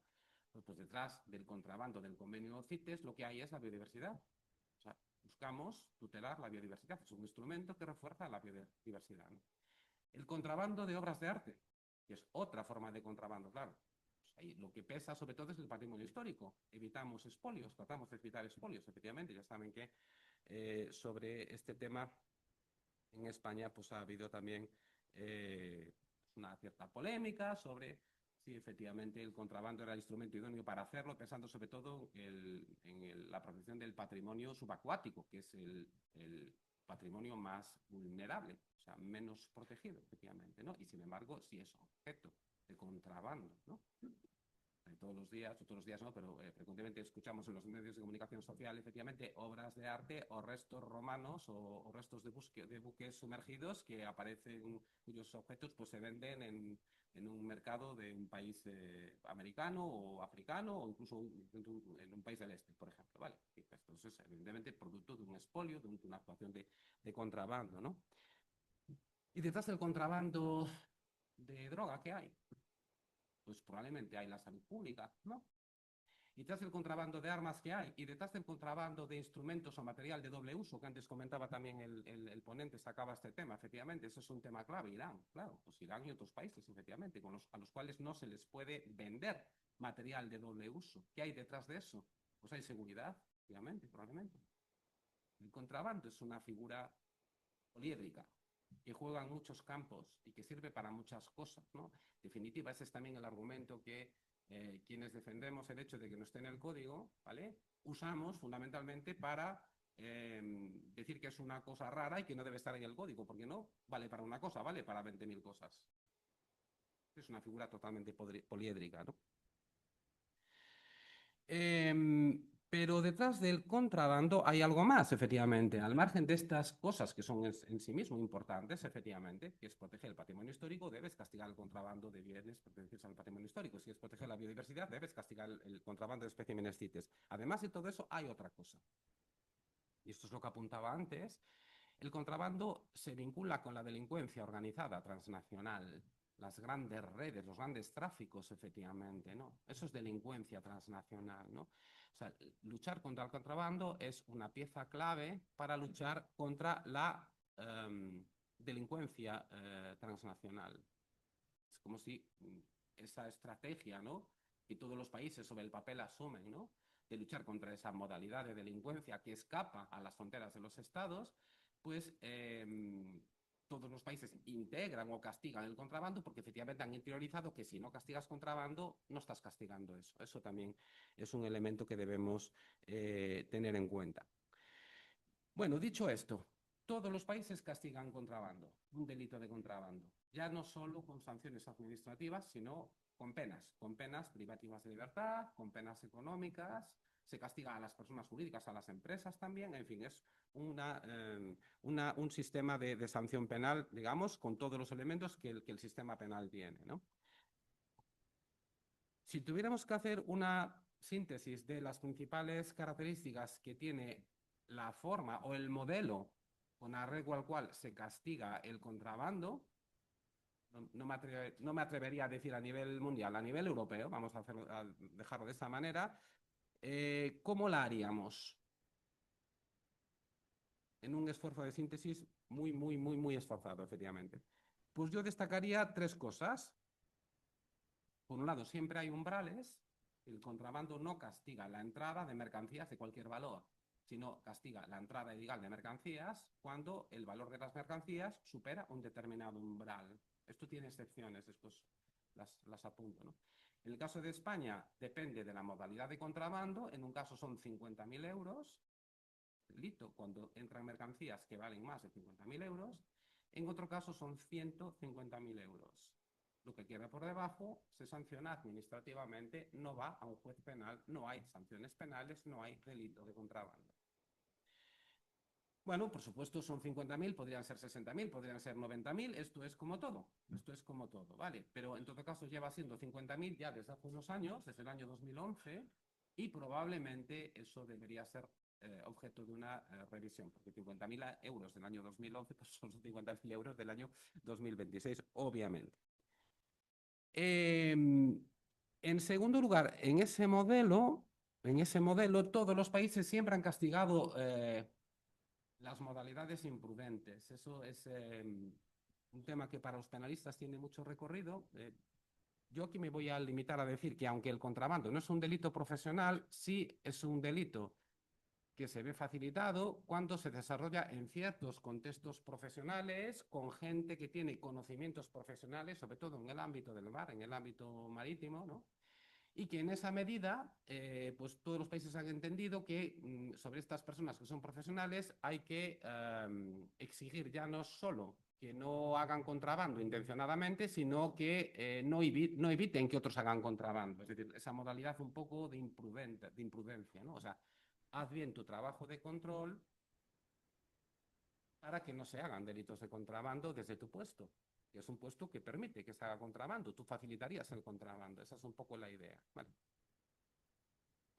Pues detrás del contrabando del convenio CITES lo que hay es la biodiversidad. O sea, buscamos tutelar la biodiversidad, es un instrumento que refuerza la biodiversidad, ¿no? El contrabando de obras de arte, que es otra forma de contrabando, claro. ahí lo que pesa sobre todo es el patrimonio histórico. Evitamos expolios, tratamos de evitar expolios, efectivamente. Ya saben que sobre este tema en España pues ha habido también una cierta polémica sobre si efectivamente el contrabando era el instrumento idóneo para hacerlo, pensando sobre todo en la protección del patrimonio subacuático, que es el patrimonio más vulnerable, o sea, menos protegido, efectivamente, ¿no? Y sin embargo, sí es objeto de contrabando, ¿no? Todos los días no, pero frecuentemente escuchamos en los medios de comunicación social, efectivamente, obras de arte o restos romanos o restos de buques sumergidos que aparecen, cuyos objetos pues se venden en un mercado de un país americano o africano o incluso en un país del este, por ejemplo, ¿vale? Y pues, entonces, evidentemente, producto de un expolio, de una actuación de contrabando, ¿no? Y detrás del contrabando de droga, ¿qué hay? Pues probablemente hay la salud pública, ¿no? Y detrás del contrabando de armas que hay, y detrás del contrabando de instrumentos o material de doble uso, que antes comentaba también el ponente, sacaba este tema, efectivamente, eso es un tema clave, Irán, claro, pues Irán y otros países, efectivamente, a los cuales no se les puede vender material de doble uso. ¿Qué hay detrás de eso? Pues hay seguridad, efectivamente, probablemente. El contrabando es una figura poliédrica, que juega en muchos campos y que sirve para muchas cosas, ¿no? En definitiva, ese es también el argumento que quienes defendemos el hecho de que no esté en el código, ¿vale? Usamos fundamentalmente para decir que es una cosa rara y que no debe estar en el código, porque no vale para una cosa, vale para 20.000 cosas. Es una figura totalmente poliédrica, ¿no? Pero detrás del contrabando hay algo más, efectivamente, al margen de estas cosas que son en sí mismo importantes, efectivamente, que es proteger el patrimonio histórico, debes castigar el contrabando de bienes pertenecientes al patrimonio histórico. Si es proteger la biodiversidad, debes castigar el contrabando de especímenes CITES. Además de todo eso, hay otra cosa. Y esto es lo que apuntaba antes. El contrabando se vincula con la delincuencia organizada transnacional, las grandes redes, los grandes tráficos, efectivamente, ¿no? Eso es delincuencia transnacional, ¿no? O sea, luchar contra el contrabando es una pieza clave para luchar contra la delincuencia transnacional. Es como si esa estrategia, ¿no?, que todos los países sobre el papel asumen, ¿no?, de luchar contra esa modalidad de delincuencia que escapa a las fronteras de los estados, pues todos los países integran o castigan el contrabando porque efectivamente han interiorizado que si no castigas contrabando, no estás castigando eso. Eso también es un elemento que debemos tener en cuenta. Bueno, dicho esto, todos los países castigan contrabando, un delito de contrabando, ya no solo con sanciones administrativas, sino con penas privativas de libertad, con penas económicas, se castiga a las personas jurídicas, a las empresas también, en fin, es un sistema de sanción penal, digamos, con todos los elementos que el sistema penal tiene, ¿no? Si tuviéramos que hacer una síntesis de las principales características que tiene la forma o el modelo con arreglo al cual se castiga el contrabando, no me atrevería a decir a nivel mundial, a nivel europeo, vamos a dejarlo de esta manera, ¿cómo la haríamos? En un esfuerzo de síntesis muy esforzado, efectivamente. Pues yo destacaría tres cosas. Por un lado, siempre hay umbrales. El contrabando no castiga la entrada de mercancías de cualquier valor, sino castiga la entrada ilegal de mercancías cuando el valor de las mercancías supera un determinado umbral. Esto tiene excepciones, después las apunto, ¿no? En el caso de España, depende de la modalidad de contrabando. En un caso son 50.000 euros, delito cuando entran mercancías que valen más de 50.000 euros. En otro caso son 150.000 euros. Lo que queda por debajo se sanciona administrativamente, no va a un juez penal, no hay sanciones penales, no hay delito de contrabando. Bueno, por supuesto son 50.000, podrían ser 60.000, podrían ser 90.000, esto es como todo, ¿vale? Pero en todo caso lleva siendo 50.000 ya desde hace unos años, desde el año 2011, y probablemente eso debería ser objeto de una revisión, porque 50.000 euros del año 2011 pues son 50.000 euros del año 2026, obviamente. En segundo lugar, en ese modelo todos los países siempre han castigado las modalidades imprudentes. Eso es un tema que para los penalistas tiene mucho recorrido. Yo aquí me voy a limitar a decir que aunque el contrabando no es un delito profesional, sí es un delito que se ve facilitado cuando se desarrolla en ciertos contextos profesionales, con gente que tiene conocimientos profesionales, sobre todo en el ámbito del mar, en el ámbito marítimo, ¿no? Y que en esa medida, pues todos los países han entendido que sobre estas personas que son profesionales hay que exigir ya no solo que no hagan contrabando intencionadamente, sino que no eviten que otros hagan contrabando. Es decir, esa modalidad un poco de imprudencia, ¿no? O sea, haz bien tu trabajo de control para que no se hagan delitos de contrabando desde tu puesto, que es un puesto que permite que se haga contrabando. Tú facilitarías el contrabando. Esa es un poco la idea. ¿Vale?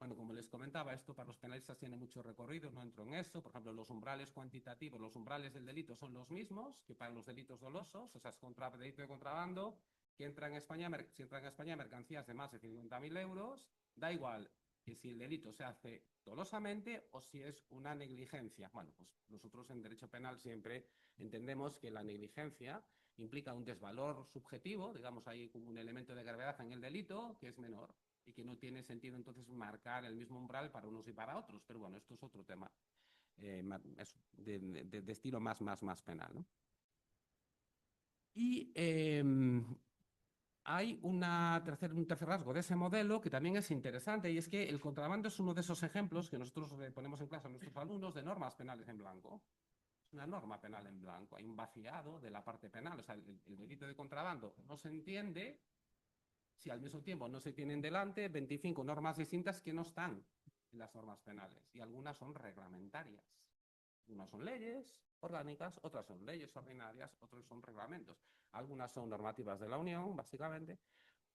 Bueno, como les comentaba, esto para los penalistas tiene mucho recorrido, no entro en eso. Por ejemplo, los umbrales cuantitativos, los umbrales del delito son los mismos que para los delitos dolosos, o sea, es delito de contrabando, que entra en España, si entran en España mercancías de más de 50.000 euros, da igual que si el delito se hace dolosamente o si es una negligencia. Bueno, pues nosotros en derecho penal siempre entendemos que la negligencia implica un desvalor subjetivo, digamos, hay como un elemento de gravedad en el delito que es menor y que no tiene sentido entonces marcar el mismo umbral para unos y para otros. Pero bueno, esto es otro tema de estilo más penal, ¿no? Y hay un tercer rasgo de ese modelo que también es interesante, y es que el contrabando es uno de esos ejemplos que nosotros ponemos en clase a nuestros alumnos de normas penales en blanco. Es una norma penal en blanco, hay un vaciado de la parte penal, o sea, el delito de contrabando no se entiende si al mismo tiempo no se tienen delante 25 normas distintas que no están en las normas penales, y algunas son reglamentarias. Unas son leyes orgánicas, otras son leyes ordinarias, otros son reglamentos. Algunas son normativas de la Unión, básicamente,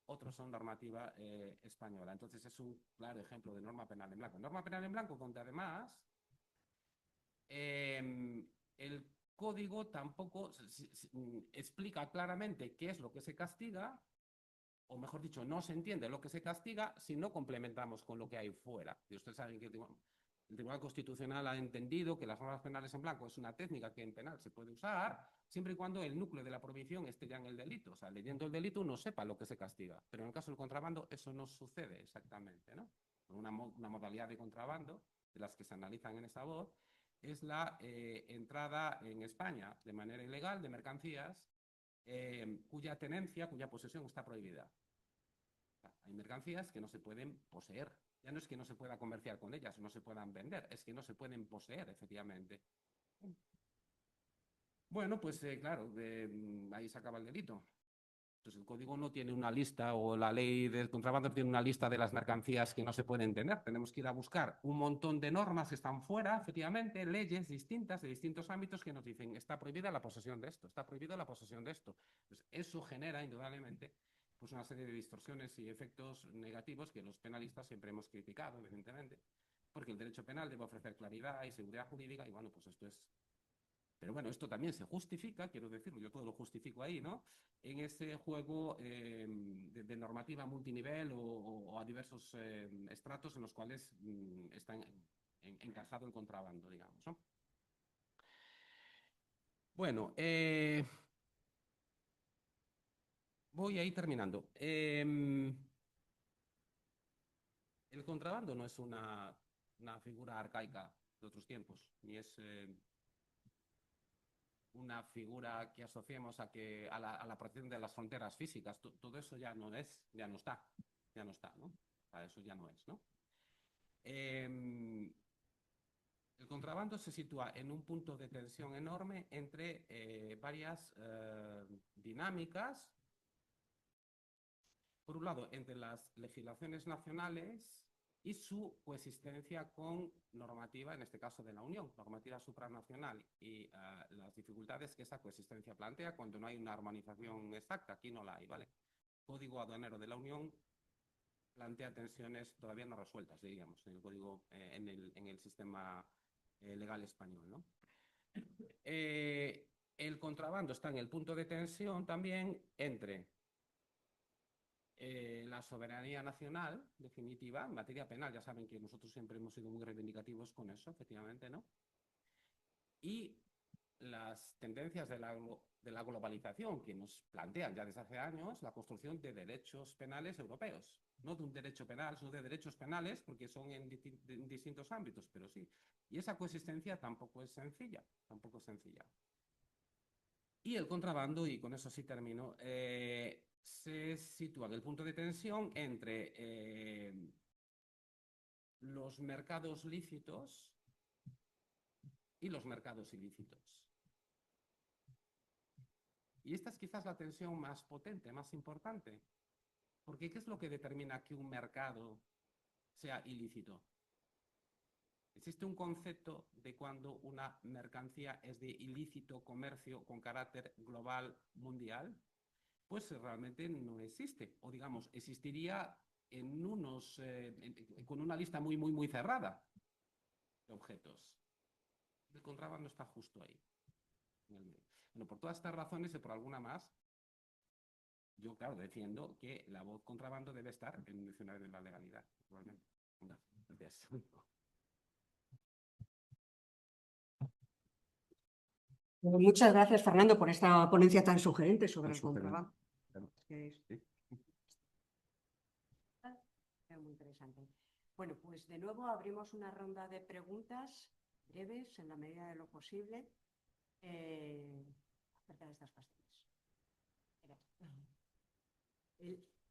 otros son normativa española. Entonces es un claro ejemplo de norma penal en blanco. Norma penal en blanco donde además el código tampoco explica claramente qué es lo que se castiga, o mejor dicho, no se entiende lo que se castiga si no complementamos con lo que hay fuera. Y ustedes saben que el Tribunal Constitucional ha entendido que las normas penales en blanco es una técnica que en penal se puede usar siempre y cuando el núcleo de la prohibición esté ya en el delito. O sea, leyendo el delito uno sepa lo que se castiga. Pero en el caso del contrabando eso no sucede exactamente, ¿no? Una modalidad de contrabando de las que se analizan en esta voz es la entrada en España de manera ilegal de mercancías cuya tenencia, cuya posesión está prohibida. Hay mercancías que no se pueden poseer. Ya no es que no se pueda comerciar con ellas, no se puedan vender, es que no se pueden poseer, efectivamente. Bueno, pues claro, ahí se acaba el delito. Entonces el código no tiene una lista, o la ley del contrabando tiene una lista de las mercancías que no se pueden tener. Tenemos que ir a buscar un montón de normas que están fuera, efectivamente, leyes distintas de distintos ámbitos que nos dicen está prohibida la posesión de esto, está prohibida la posesión de esto. Pues eso genera, indudablemente, pues una serie de distorsiones y efectos negativos que los penalistas siempre hemos criticado, evidentemente, porque el derecho penal debe ofrecer claridad y seguridad jurídica, y bueno, pues esto es... Pero bueno, esto también se justifica, quiero decirlo, yo todo lo justifico ahí, ¿no? En ese juego de normativa multinivel o a diversos estratos en los cuales está encajado el contrabando, digamos, ¿no? Bueno, voy a ir terminando. El contrabando no es una figura arcaica de otros tiempos, ni es una figura que asociemos a la protección de las fronteras físicas. Todo eso ya no está, ¿no? O sea, eso ya no es, ¿no? El contrabando se sitúa en un punto de tensión enorme entre varias dinámicas. Por un lado, entre las legislaciones nacionales y su coexistencia con normativa, en este caso de la Unión, normativa supranacional, y las dificultades que esa coexistencia plantea cuando no hay una armonización exacta. Aquí no la hay, ¿vale? Código aduanero de la Unión plantea tensiones todavía no resueltas, diríamos, en el código, en el sistema legal español, ¿no? El contrabando está en el punto de tensión también entre la soberanía nacional, definitiva, en materia penal. Ya saben que nosotros siempre hemos sido muy reivindicativos con eso, efectivamente, ¿no? Y las tendencias de la globalización que nos plantean ya desde hace años la construcción de derechos penales europeos. No de un derecho penal, sino de derechos penales, porque son en distintos ámbitos, pero sí. Y esa coexistencia tampoco es sencilla, tampoco es sencilla. Y el contrabando, y con eso sí termino, se sitúa en el punto de tensión entre los mercados lícitos y los mercados ilícitos. Y esta es quizás la tensión más potente, más importante. Porque ¿qué es lo que determina que un mercado sea ilícito? ¿Existe un concepto de cuando una mercancía es de ilícito comercio con carácter global mundial? Pues realmente no existe. O digamos, existiría en con una lista muy cerrada de objetos. El contrabando está justo ahí, en el medio. Bueno, por todas estas razones y por alguna más, yo, claro, defiendo que la voz contrabando debe estar en el diccionario de la legalidad, igualmente. Gracias. Muchas gracias, Fernando, por esta ponencia tan sugerente sobre el contrabando. Muy interesante. Bueno, pues de nuevo abrimos una ronda de preguntas breves, en la medida de lo posible, acerca de estas cuestiones.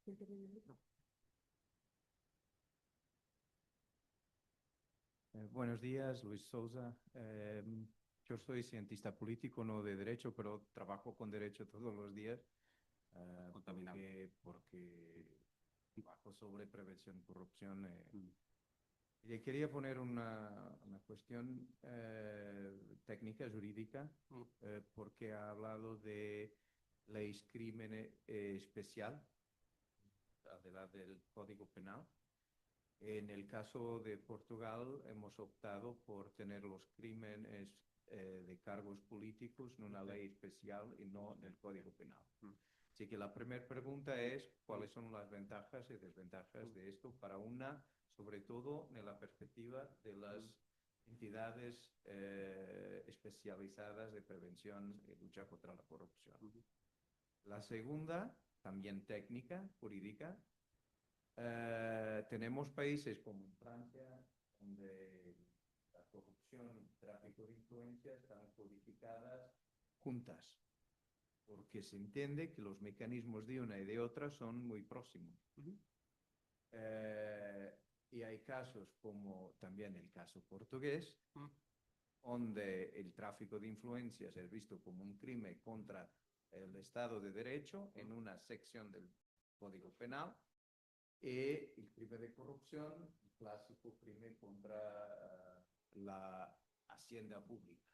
¿Quién tiene el micro? Buenos días, Luis Sousa. Yo soy cientista político, no de derecho, pero trabajo con derecho todos los días porque trabajo sobre prevención y corrupción. Y le quería poner una cuestión técnica, jurídica, porque ha hablado de leyes crimen especial, del Código Penal. En el caso de Portugal hemos optado por tener los crímenes de cargos políticos en una ley especial y no en el Código Penal. Así que la primera pregunta es cuáles son las ventajas y desventajas de esto para una, sobre todo en la perspectiva de las entidades especializadas de prevención y lucha contra la corrupción. La segunda, también técnica, jurídica. Tenemos países como Francia, donde la corrupción y tráfico de influencias están codificadas juntas, porque se entiende que los mecanismos de una y de otra son muy próximos. Y hay casos como también el caso portugués, donde el tráfico de influencias es visto como un crimen contra el Estado de Derecho en una sección del Código Penal, y el crimen de corrupción, el clásico crimen contra la hacienda pública,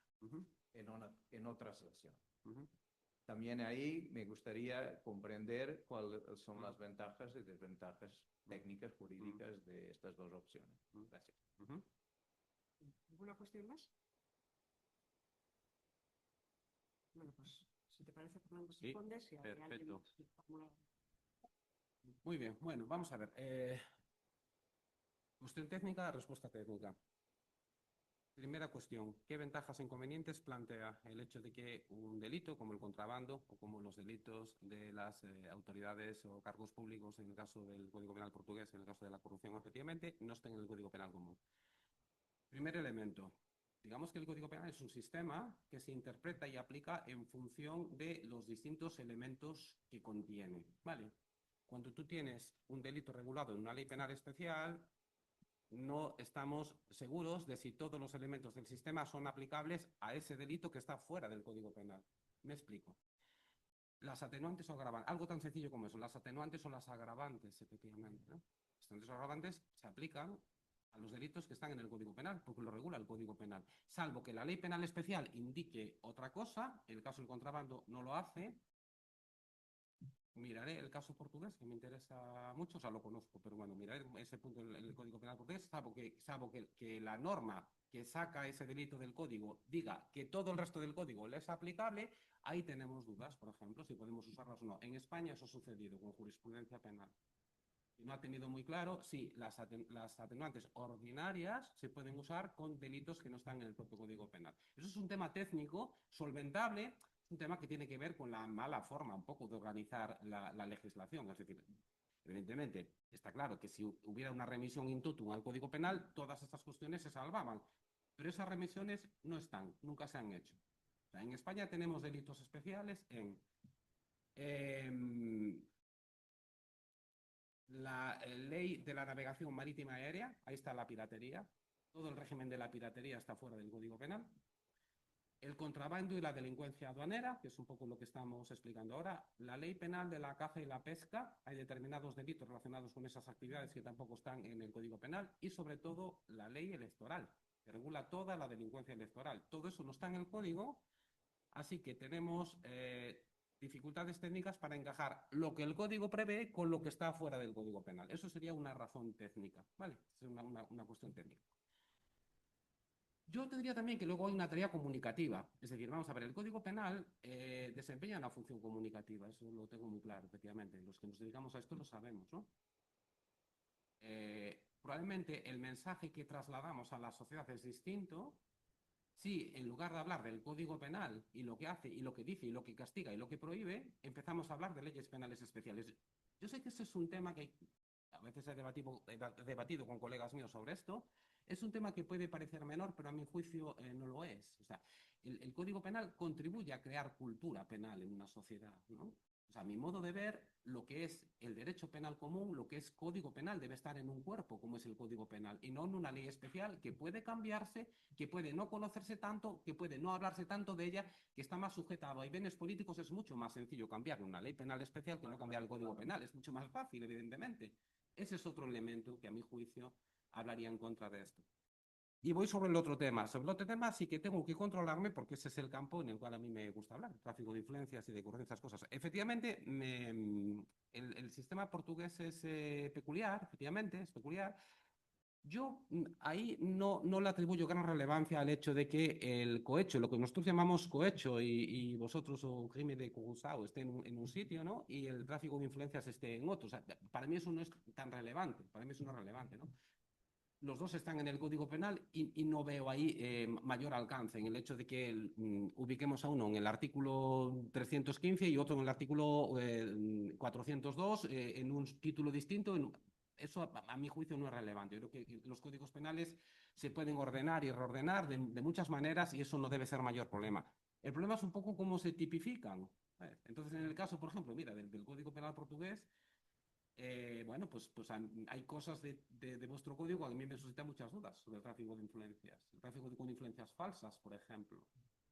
en otra sección. También ahí me gustaría comprender cuáles son las ventajas y desventajas técnicas, jurídicas de estas dos opciones. Gracias. ¿Alguna cuestión más? Bueno, pues si te parece, Fernando, Sí, respondes. Si hay alguien perfecto. que formula. Muy bien, bueno, vamos a ver. Cuestión técnica, respuesta técnica. Primera cuestión, ¿qué ventajas e inconvenientes plantea el hecho de que un delito como el contrabando o como los delitos de las autoridades o cargos públicos, en el caso del Código Penal portugués, en el caso de la corrupción, efectivamente, no estén en el Código Penal común? Primer elemento, digamos que el Código Penal es un sistema que se interpreta y aplica en función de los distintos elementos que contiene, ¿vale? Cuando tú tienes un delito regulado en una ley penal especial, no estamos seguros de si todos los elementos del sistema son aplicables a ese delito que está fuera del Código Penal. Me explico. Las atenuantes o agravantes, algo tan sencillo como eso, las atenuantes o las agravantes, efectivamente, ¿no? Las atenuantes o agravantes se aplican a los delitos que están en el Código Penal, porque lo regula el Código Penal. Salvo que la ley penal especial indique otra cosa, en el caso del contrabando no lo hace. Miraré el caso portugués, que me interesa mucho, o sea, lo conozco, pero bueno, miraré ese punto en el Código Penal portugués, salvo que la norma que saca ese delito del código diga que todo el resto del código le es aplicable, ahí tenemos dudas, por ejemplo, si podemos usarlas o no. En España eso ha sucedido con jurisprudencia penal. no ha tenido muy claro si las atenuantes ordinarias se pueden usar con delitos que no están en el propio Código Penal. Eso es un tema técnico, solventable, es un tema que tiene que ver con la mala forma un poco de organizar la legislación. Es decir, evidentemente, está claro que si hubiera una remisión in totum al Código Penal, todas estas cuestiones se salvaban. Pero esas remisiones no están, nunca se han hecho. O sea, en España tenemos delitos especiales en la ley de la navegación marítima y aérea, ahí está la piratería, todo el régimen de la piratería está fuera del Código Penal. El contrabando y la delincuencia aduanera, que es un poco lo que estamos explicando ahora. La ley penal de la caza y la pesca, hay determinados delitos relacionados con esas actividades que tampoco están en el Código Penal. Y sobre todo la ley electoral, que regula toda la delincuencia electoral. Todo eso no está en el Código, así que tenemos dificultades técnicas para encajar lo que el Código prevé con lo que está fuera del Código Penal. Eso sería una razón técnica, ¿vale? Es una cuestión técnica. Yo te diría también que luego hay una tarea comunicativa. Es decir, vamos a ver, el Código Penal desempeña una función comunicativa, eso lo tengo muy claro, efectivamente. Los que nos dedicamos a esto lo sabemos, ¿no? Probablemente el mensaje que trasladamos a la sociedad es distinto si en lugar de hablar del Código Penal y lo que hace y lo que dice y lo que castiga y lo que prohíbe, empezamos a hablar de leyes penales especiales. Yo sé que este es un tema que a veces he debatido con colegas míos sobre esto. Es un tema que puede parecer menor, pero a mi juicio no lo es. O sea, el Código Penal contribuye a crear cultura penal en una sociedad, ¿no? O sea, a mi modo de ver, lo que es el derecho penal común, lo que es Código Penal, debe estar en un cuerpo, como es el Código Penal, y no en una ley especial que puede cambiarse, que puede no conocerse tanto, que puede no hablarse tanto de ella, que está más sujeta a vaivenes políticos. Es mucho más sencillo cambiar una ley penal especial que no cambiar el Código Penal. Es mucho más fácil, evidentemente. Ese es otro elemento que a mi juicio hablaría en contra de esto. Y voy sobre el otro tema. Sobre el otro tema sí que tengo que controlarme porque ese es el campo en el cual a mí me gusta hablar, tráfico de influencias y de esas cosas. Efectivamente, el sistema portugués es peculiar, efectivamente, es peculiar. Yo ahí no le atribuyo gran relevancia al hecho de que el cohecho, lo que nosotros llamamos cohecho y vosotros o crimen de cruzado esté en un sitio, ¿no? Y el tráfico de influencias esté en otro. O sea, para mí eso no es tan relevante, para mí eso no es relevante, ¿no? Los dos están en el Código Penal y no veo ahí mayor alcance en el hecho de que ubiquemos a uno en el artículo 315 y otro en el artículo 402 en un título distinto. Eso a mi juicio no es relevante. Yo creo que los códigos penales se pueden ordenar y reordenar de muchas maneras y eso no debe ser mayor problema. El problema es un poco cómo se tipifican. Entonces, en el caso, por ejemplo, mira, del Código Penal portugués, bueno, pues hay cosas de vuestro código que a mí me suscitan muchas dudas sobre el tráfico de influencias. El tráfico con influencias falsas, por ejemplo.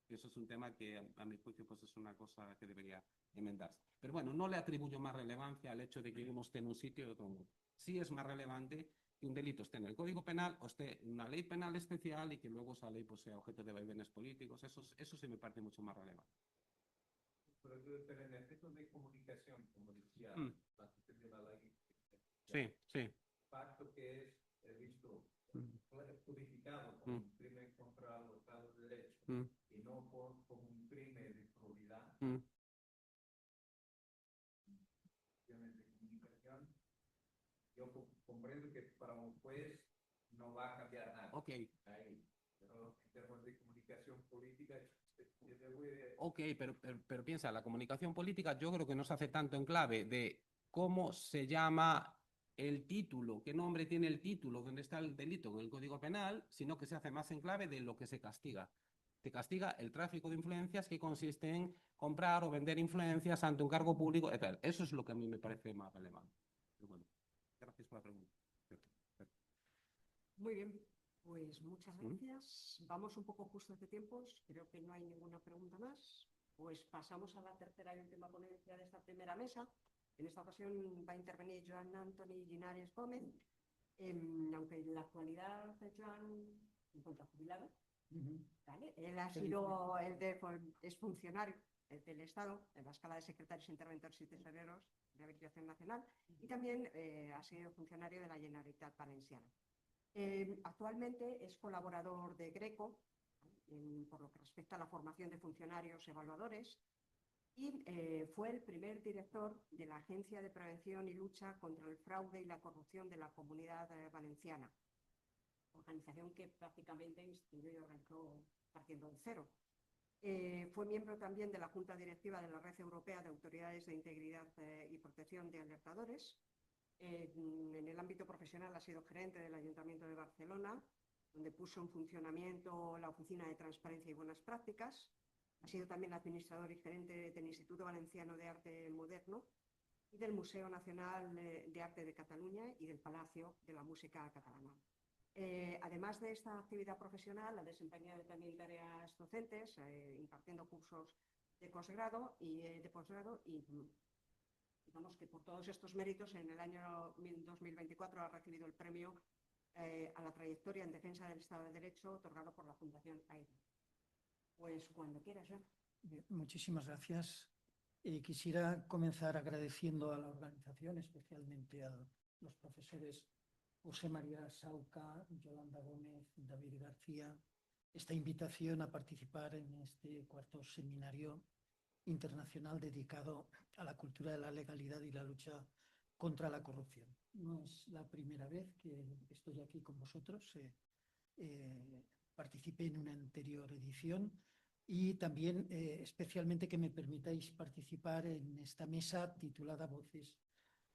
Eso es un tema que a mi juicio pues es una cosa que debería enmendarse. Pero bueno, no le atribuyo más relevancia al hecho de que uno esté en un sitio y otro no. Sí es más relevante que un delito esté en el Código Penal o esté en una ley penal especial y que luego esa ley pues, sea objeto de vaivenes políticos. Eso sí me parece mucho más relevante. Pero en efecto de comunicación, como decía, la ley. Sí, sí. El pacto que es visto codificado como un crimen contra los Estados de Derecho y no como un crimen de probidad. De comunicación, yo comprendo que para un juez no va a cambiar nada. Ok. Ahí. Pero en términos de comunicación política, Ok, pero piensa, la comunicación política yo creo que no se hace tanto en clave de cómo se llama el título, qué nombre tiene el título, dónde está el delito en el Código Penal, sino que se hace más en clave de lo que se castiga. Se castiga el tráfico de influencias que consiste en comprar o vender influencias ante un cargo público, etc. Eso es lo que a mí me parece más relevante. Pero bueno, gracias por la pregunta. Muy bien, pues muchas gracias. Vamos un poco justos de tiempos. Creo que no hay ninguna pregunta más. Pues pasamos a la tercera y última ponencia de esta primera mesa. En esta ocasión va a intervenir Joan Antoni Linares Gómez, aunque en la actualidad Joan se encuentra jubilado. ¿Vale? Él ha sido, es funcionario del Estado en la escala de secretarios interventores y tesoreros de Habilitación Nacional y también ha sido funcionario de la Generalitat Valenciana. Actualmente es colaborador de Greco por lo que respecta a la formación de funcionarios evaluadores y fue el primer director de la Agencia de Prevención y Lucha contra el Fraude y la Corrupción de la Comunidad Valenciana, organización que prácticamente instituyó y organizó partiendo de cero. Fue miembro también de la Junta Directiva de la Red Europea de Autoridades de Integridad y Protección de Alertadores. En el ámbito profesional ha sido gerente del Ayuntamiento de Barcelona, donde puso en funcionamiento la Oficina de Transparencia y Buenas Prácticas. Ha sido también administrador y gerente del Instituto Valenciano de Arte Moderno y del Museo Nacional de Arte de Cataluña y del Palacio de la Música Catalana. Además de esta actividad profesional, ha desempeñado también tareas docentes, impartiendo cursos de posgrado y digamos que por todos estos méritos, en el año 2024 ha recibido el premio a la trayectoria en defensa del Estado de Derecho, otorgado por la Fundación AIDA. Pues cuando quieras, Joan. Muchísimas gracias. Quisiera comenzar agradeciendo a la organización, especialmente a los profesores José María Sauca, Yolanda Gómez, David García, esta invitación a participar en este cuarto seminario internacional dedicado a la cultura de la legalidad y la lucha contra la corrupción. No es la primera vez que estoy aquí con vosotros. Participé en una anterior edición y también especialmente que me permitáis participar en esta mesa titulada Voces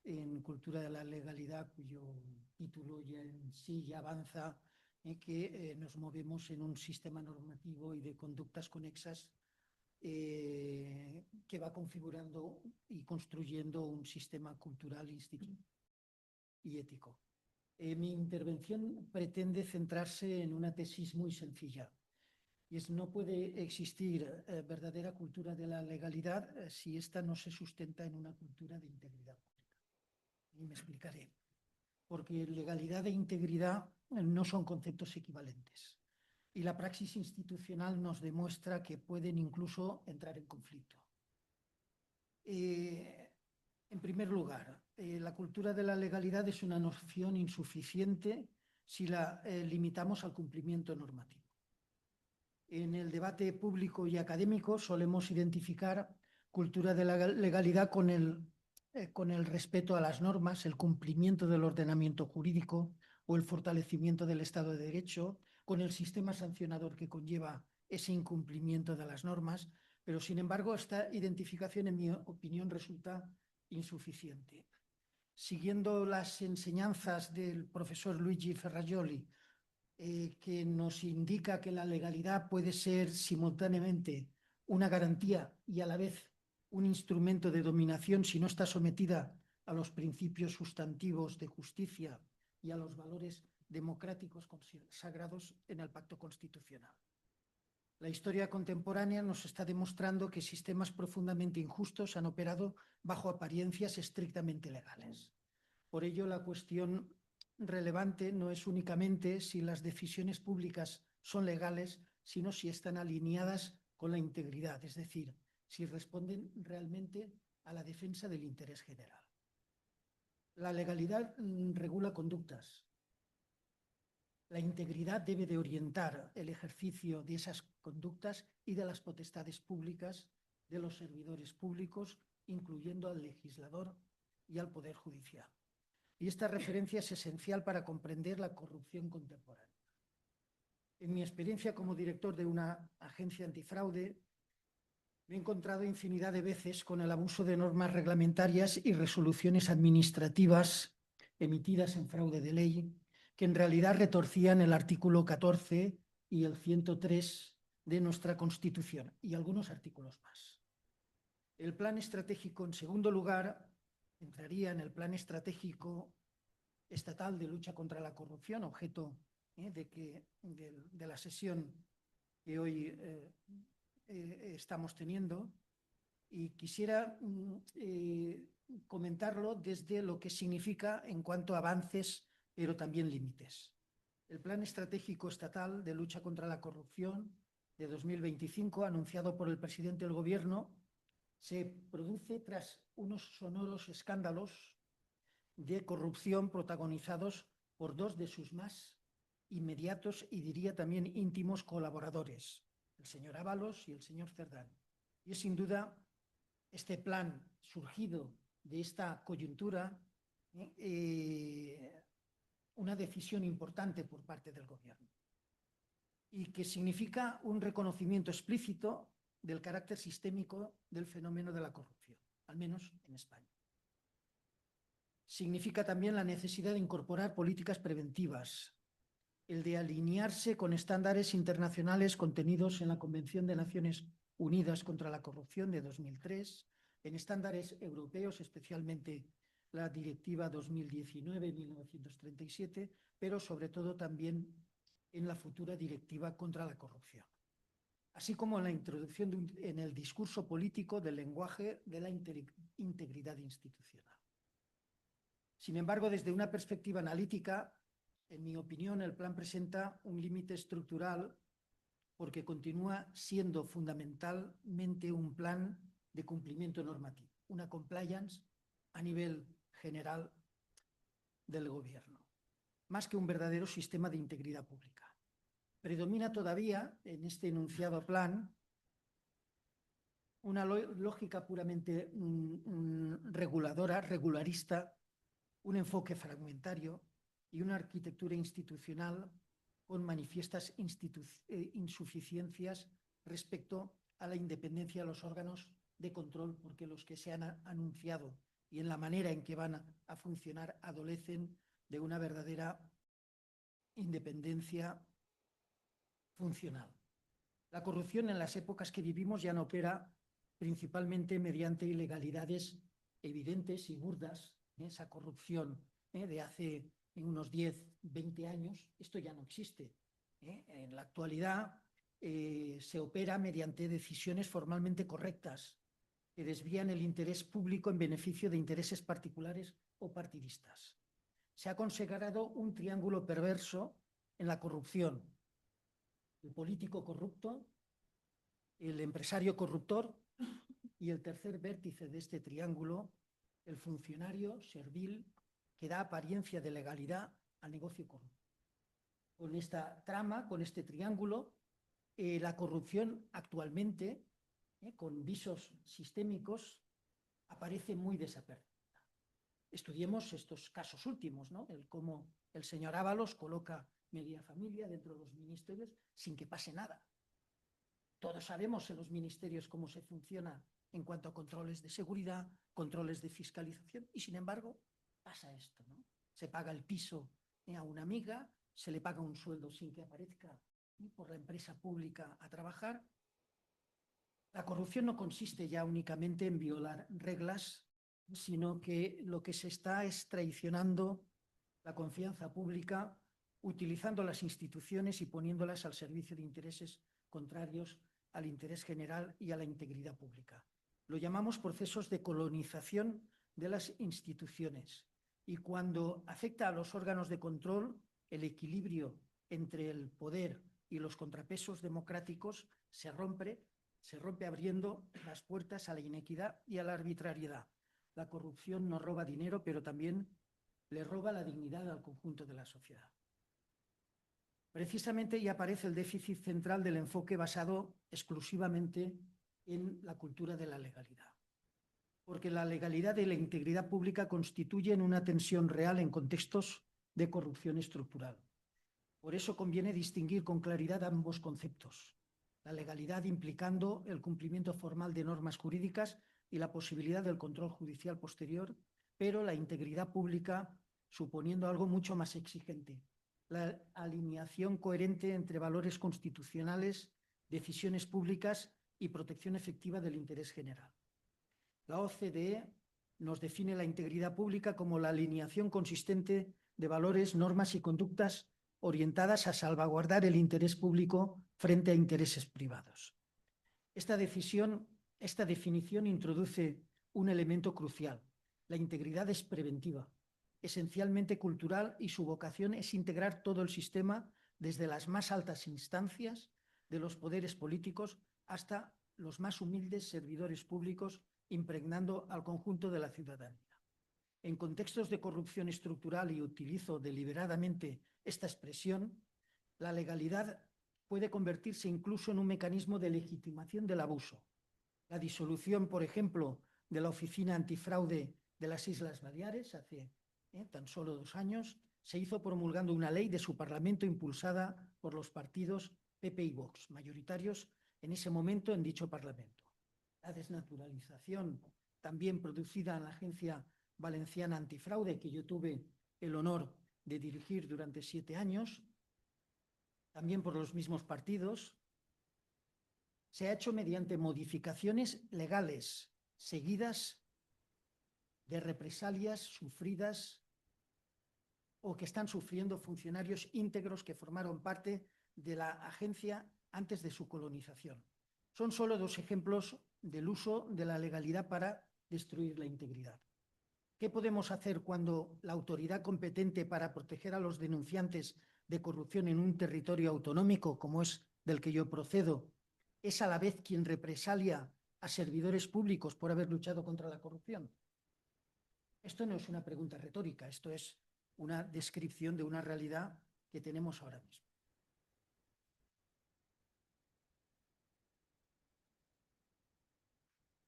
en Cultura de la Legalidad, cuyo título ya en sí ya avanza que nos movemos en un sistema normativo y de conductas conexas que va configurando y construyendo un sistema cultural, institucional y ético. Mi intervención pretende centrarse en una tesis muy sencilla, y es: no puede existir verdadera cultura de la legalidad si ésta no se sustenta en una cultura de integridad pública. Y me explicaré. Porque legalidad e integridad no son conceptos equivalentes. Y la praxis institucional nos demuestra que pueden incluso entrar en conflicto. En primer lugar, la cultura de la legalidad es una noción insuficiente si la limitamos al cumplimiento normativo. En el debate público y académico solemos identificar cultura de la legalidad con el respeto a las normas, el cumplimiento del ordenamiento jurídico o el fortalecimiento del Estado de Derecho, con el sistema sancionador que conlleva ese incumplimiento de las normas, pero sin embargo esta identificación, en mi opinión, resulta insuficiente. Siguiendo las enseñanzas del profesor Luigi Ferrajoli, que nos indica que la legalidad puede ser simultáneamente una garantía y a la vez un instrumento de dominación si no está sometida a los principios sustantivos de justicia y a los valores democráticos consagrados en el Pacto Constitucional. La historia contemporánea nos está demostrando que sistemas profundamente injustos han operado bajo apariencias estrictamente legales. Por ello, la cuestión relevante no es únicamente si las decisiones públicas son legales, sino si están alineadas con la integridad, es decir, si responden realmente a la defensa del interés general. La legalidad regula conductas. La integridad debe de orientar el ejercicio de esas conductas y de las potestades públicas de los servidores públicos, incluyendo al legislador y al Poder Judicial. Y esta referencia es esencial para comprender la corrupción contemporánea. En mi experiencia como director de una agencia antifraude, me he encontrado infinidad de veces con el abuso de normas reglamentarias y resoluciones administrativas emitidas en fraude de ley, que en realidad retorcían el artículo 14 y el 103 de nuestra Constitución y algunos artículos más. El plan estratégico, en segundo lugar, entraría en el plan estratégico estatal de lucha contra la corrupción, objeto de la sesión que hoy estamos teniendo, y quisiera comentarlo desde lo que significa en cuanto a avances, pero también límites. El Plan Estratégico Estatal de Lucha contra la Corrupción de 2025, anunciado por el presidente del Gobierno, se produce tras unos sonoros escándalos de corrupción protagonizados por dos de sus más inmediatos y diría también íntimos colaboradores, el señor Ábalos y el señor Cerdán. Y es sin duda este plan surgido de esta coyuntura, una decisión importante por parte del Gobierno y que significa un reconocimiento explícito del carácter sistémico del fenómeno de la corrupción, al menos en España. Significa también la necesidad de incorporar políticas preventivas, el de alinearse con estándares internacionales contenidos en la Convención de Naciones Unidas contra la Corrupción de 2003, en estándares europeos, especialmente la Directiva 2019-1937, pero sobre todo también en la futura Directiva contra la Corrupción, así como en la introducción en el discurso político del lenguaje de la integridad institucional. Sin embargo, desde una perspectiva analítica, en mi opinión, el plan presenta un límite estructural porque continúa siendo fundamentalmente un plan de cumplimiento normativo, una compliance a nivel general del Gobierno, más que un verdadero sistema de integridad pública. Predomina todavía en este enunciado plan una lógica puramente reguladora, regularista, un enfoque fragmentario y una arquitectura institucional con manifiestas insuficiencias respecto a la independencia de los órganos de control, porque los que se han anunciado y en la manera en que van a funcionar adolecen de una verdadera independencia funcional. La corrupción en las épocas que vivimos ya no opera principalmente mediante ilegalidades evidentes y burdas. Esa corrupción de hace unos 10, 20 años, esto ya no existe. En la actualidad se opera mediante decisiones formalmente correctas que desvían el interés público en beneficio de intereses particulares o partidistas. Se ha consagrado un triángulo perverso en la corrupción: el político corrupto, el empresario corruptor y el tercer vértice de este triángulo, el funcionario servil que da apariencia de legalidad al negocio corrupto. Con esta trama, con este triángulo, la corrupción actualmente, con visos sistémicos, aparece muy desapercibida. Estudiemos estos casos últimos, ¿no? El cómo el señor Ábalos coloca media familia dentro de los ministerios sin que pase nada. Todos sabemos en los ministerios cómo se funciona en cuanto a controles de seguridad, controles de fiscalización, y sin embargo pasa esto, ¿no? Se paga el piso a una amiga, se le paga un sueldo sin que aparezca por la empresa pública a trabajar. La corrupción no consiste ya únicamente en violar reglas, sino que lo que se está es traicionando la confianza pública, utilizando las instituciones y poniéndolas al servicio de intereses contrarios al interés general y a la integridad pública. Lo llamamos procesos de colonización de las instituciones, y cuando afecta a los órganos de control, el equilibrio entre el poder y los contrapesos democráticos se rompe abriendo las puertas a la inequidad y a la arbitrariedad. La corrupción no roba dinero, pero también le roba la dignidad al conjunto de la sociedad. Precisamente ahí aparece el déficit central del enfoque basado exclusivamente en la cultura de la legalidad. Porque la legalidad y la integridad pública constituyen una tensión real en contextos de corrupción estructural. Por eso conviene distinguir con claridad ambos conceptos: la legalidad implicando el cumplimiento formal de normas jurídicas y la posibilidad del control judicial posterior, pero la integridad pública suponiendo algo mucho más exigente: la alineación coherente entre valores constitucionales, decisiones públicas y protección efectiva del interés general. La OCDE nos define la integridad pública como la alineación consistente de valores, normas y conductas orientadas a salvaguardar el interés público frente a intereses privados. Esta definición introduce un elemento crucial: la integridad es preventiva, esencialmente cultural, y su vocación es integrar todo el sistema desde las más altas instancias de los poderes políticos hasta los más humildes servidores públicos, impregnando al conjunto de la ciudadanía. En contextos de corrupción estructural, y utilizo deliberadamente esta expresión, la legalidad puede convertirse incluso en un mecanismo de legitimación del abuso. La disolución, por ejemplo, de la Oficina Antifraude de las Islas Baleares hace tan solo 2 años, se hizo promulgando una ley de su Parlamento impulsada por los partidos PP y Vox, mayoritarios en ese momento en dicho Parlamento. La desnaturalización, también producida en la Agencia Valenciana Antifraude, que yo tuve el honor de dirigir durante 7 años, también por los mismos partidos, se ha hecho mediante modificaciones legales seguidas de represalias sufridas o que están sufriendo funcionarios íntegros que formaron parte de la agencia antes de su colonización. Son solo 2 ejemplos del uso de la legalidad para destruir la integridad. ¿Qué podemos hacer cuando la autoridad competente para proteger a los denunciantes de corrupción en un territorio autonómico, como es del que yo procedo, es a la vez quien represalia a servidores públicos por haber luchado contra la corrupción? Esto no es una pregunta retórica, esto es una descripción de una realidad que tenemos ahora mismo.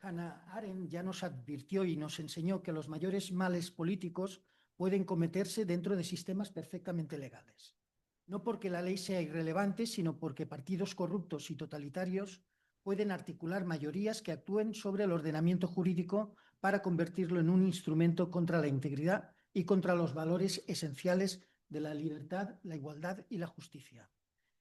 Hannah Arendt ya nos advirtió y nos enseñó que los mayores males políticos pueden cometerse dentro de sistemas perfectamente legales. No porque la ley sea irrelevante, sino porque partidos corruptos y totalitarios pueden articular mayorías que actúen sobre el ordenamiento jurídico para convertirlo en un instrumento contra la integridad y contra los valores esenciales de la libertad, la igualdad y la justicia.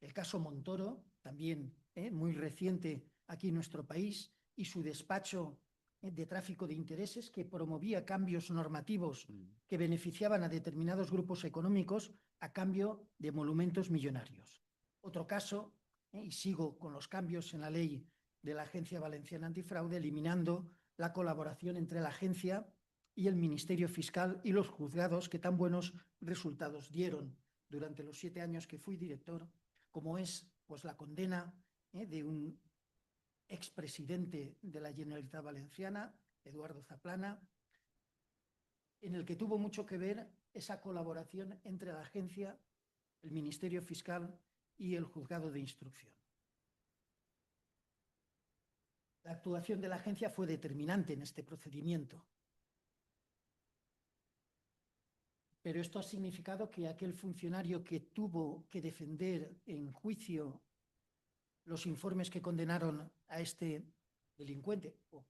El caso Montoro, también muy reciente aquí en nuestro país, y su despacho de tráfico de intereses que promovía cambios normativos que beneficiaban a determinados grupos económicos a cambio de emolumentos millonarios. Otro caso, y sigo con los cambios en la ley de la Agencia Valenciana Antifraude, eliminando la colaboración entre la agencia y el Ministerio Fiscal y los juzgados que tan buenos resultados dieron durante los 7 años que fui director, como es pues, la condena de un expresidente de la Generalitat Valenciana, Eduardo Zaplana, en el que tuvo mucho que ver esa colaboración entre la agencia, el Ministerio Fiscal y el juzgado de instrucción. La actuación de la agencia fue determinante en este procedimiento. Pero esto ha significado que aquel funcionario que tuvo que defender en juicio los informes que condenaron a este delincuente, o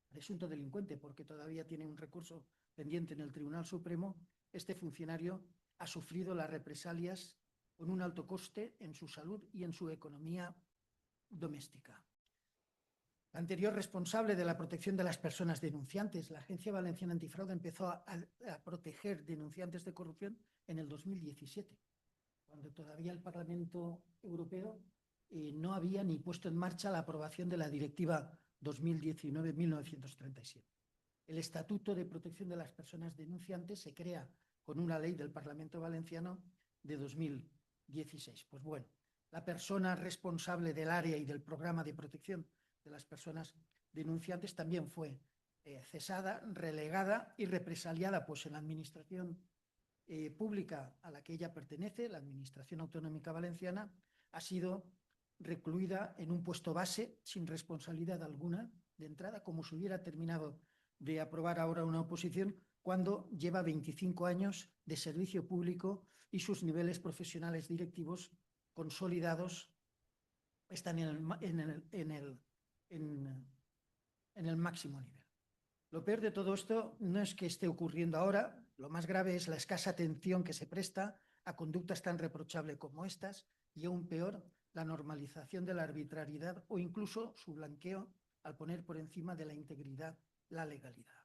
presunto delincuente, porque todavía tiene un recurso pendiente en el Tribunal Supremo, este funcionario ha sufrido las represalias con un alto coste en su salud y en su economía doméstica. La anterior responsable de la protección de las personas denunciantes, la Agencia Valenciana Antifraude, empezó a proteger denunciantes de corrupción en el 2017, cuando todavía el Parlamento Europeo no había ni puesto en marcha la aprobación de la Directiva 2019-1937. El Estatuto de Protección de las Personas Denunciantes se crea con una ley del Parlamento Valenciano de 2016. Pues bueno, la persona responsable del área y del programa de protección de las personas denunciantes también fue cesada, relegada y represaliada pues, en la administración pública a la que ella pertenece, la Administración Autonómica Valenciana, ha sido recluida en un puesto base sin responsabilidad alguna de entrada, como si hubiera terminado de aprobar ahora una oposición, cuando lleva 25 años de servicio público y sus niveles profesionales directivos consolidados están en el máximo nivel. Lo peor de todo esto no es que esté ocurriendo ahora, lo más grave es la escasa atención que se presta a conductas tan reprochables como estas y aún peor, la normalización de la arbitrariedad o incluso su blanqueo al poner por encima de la integridad la legalidad.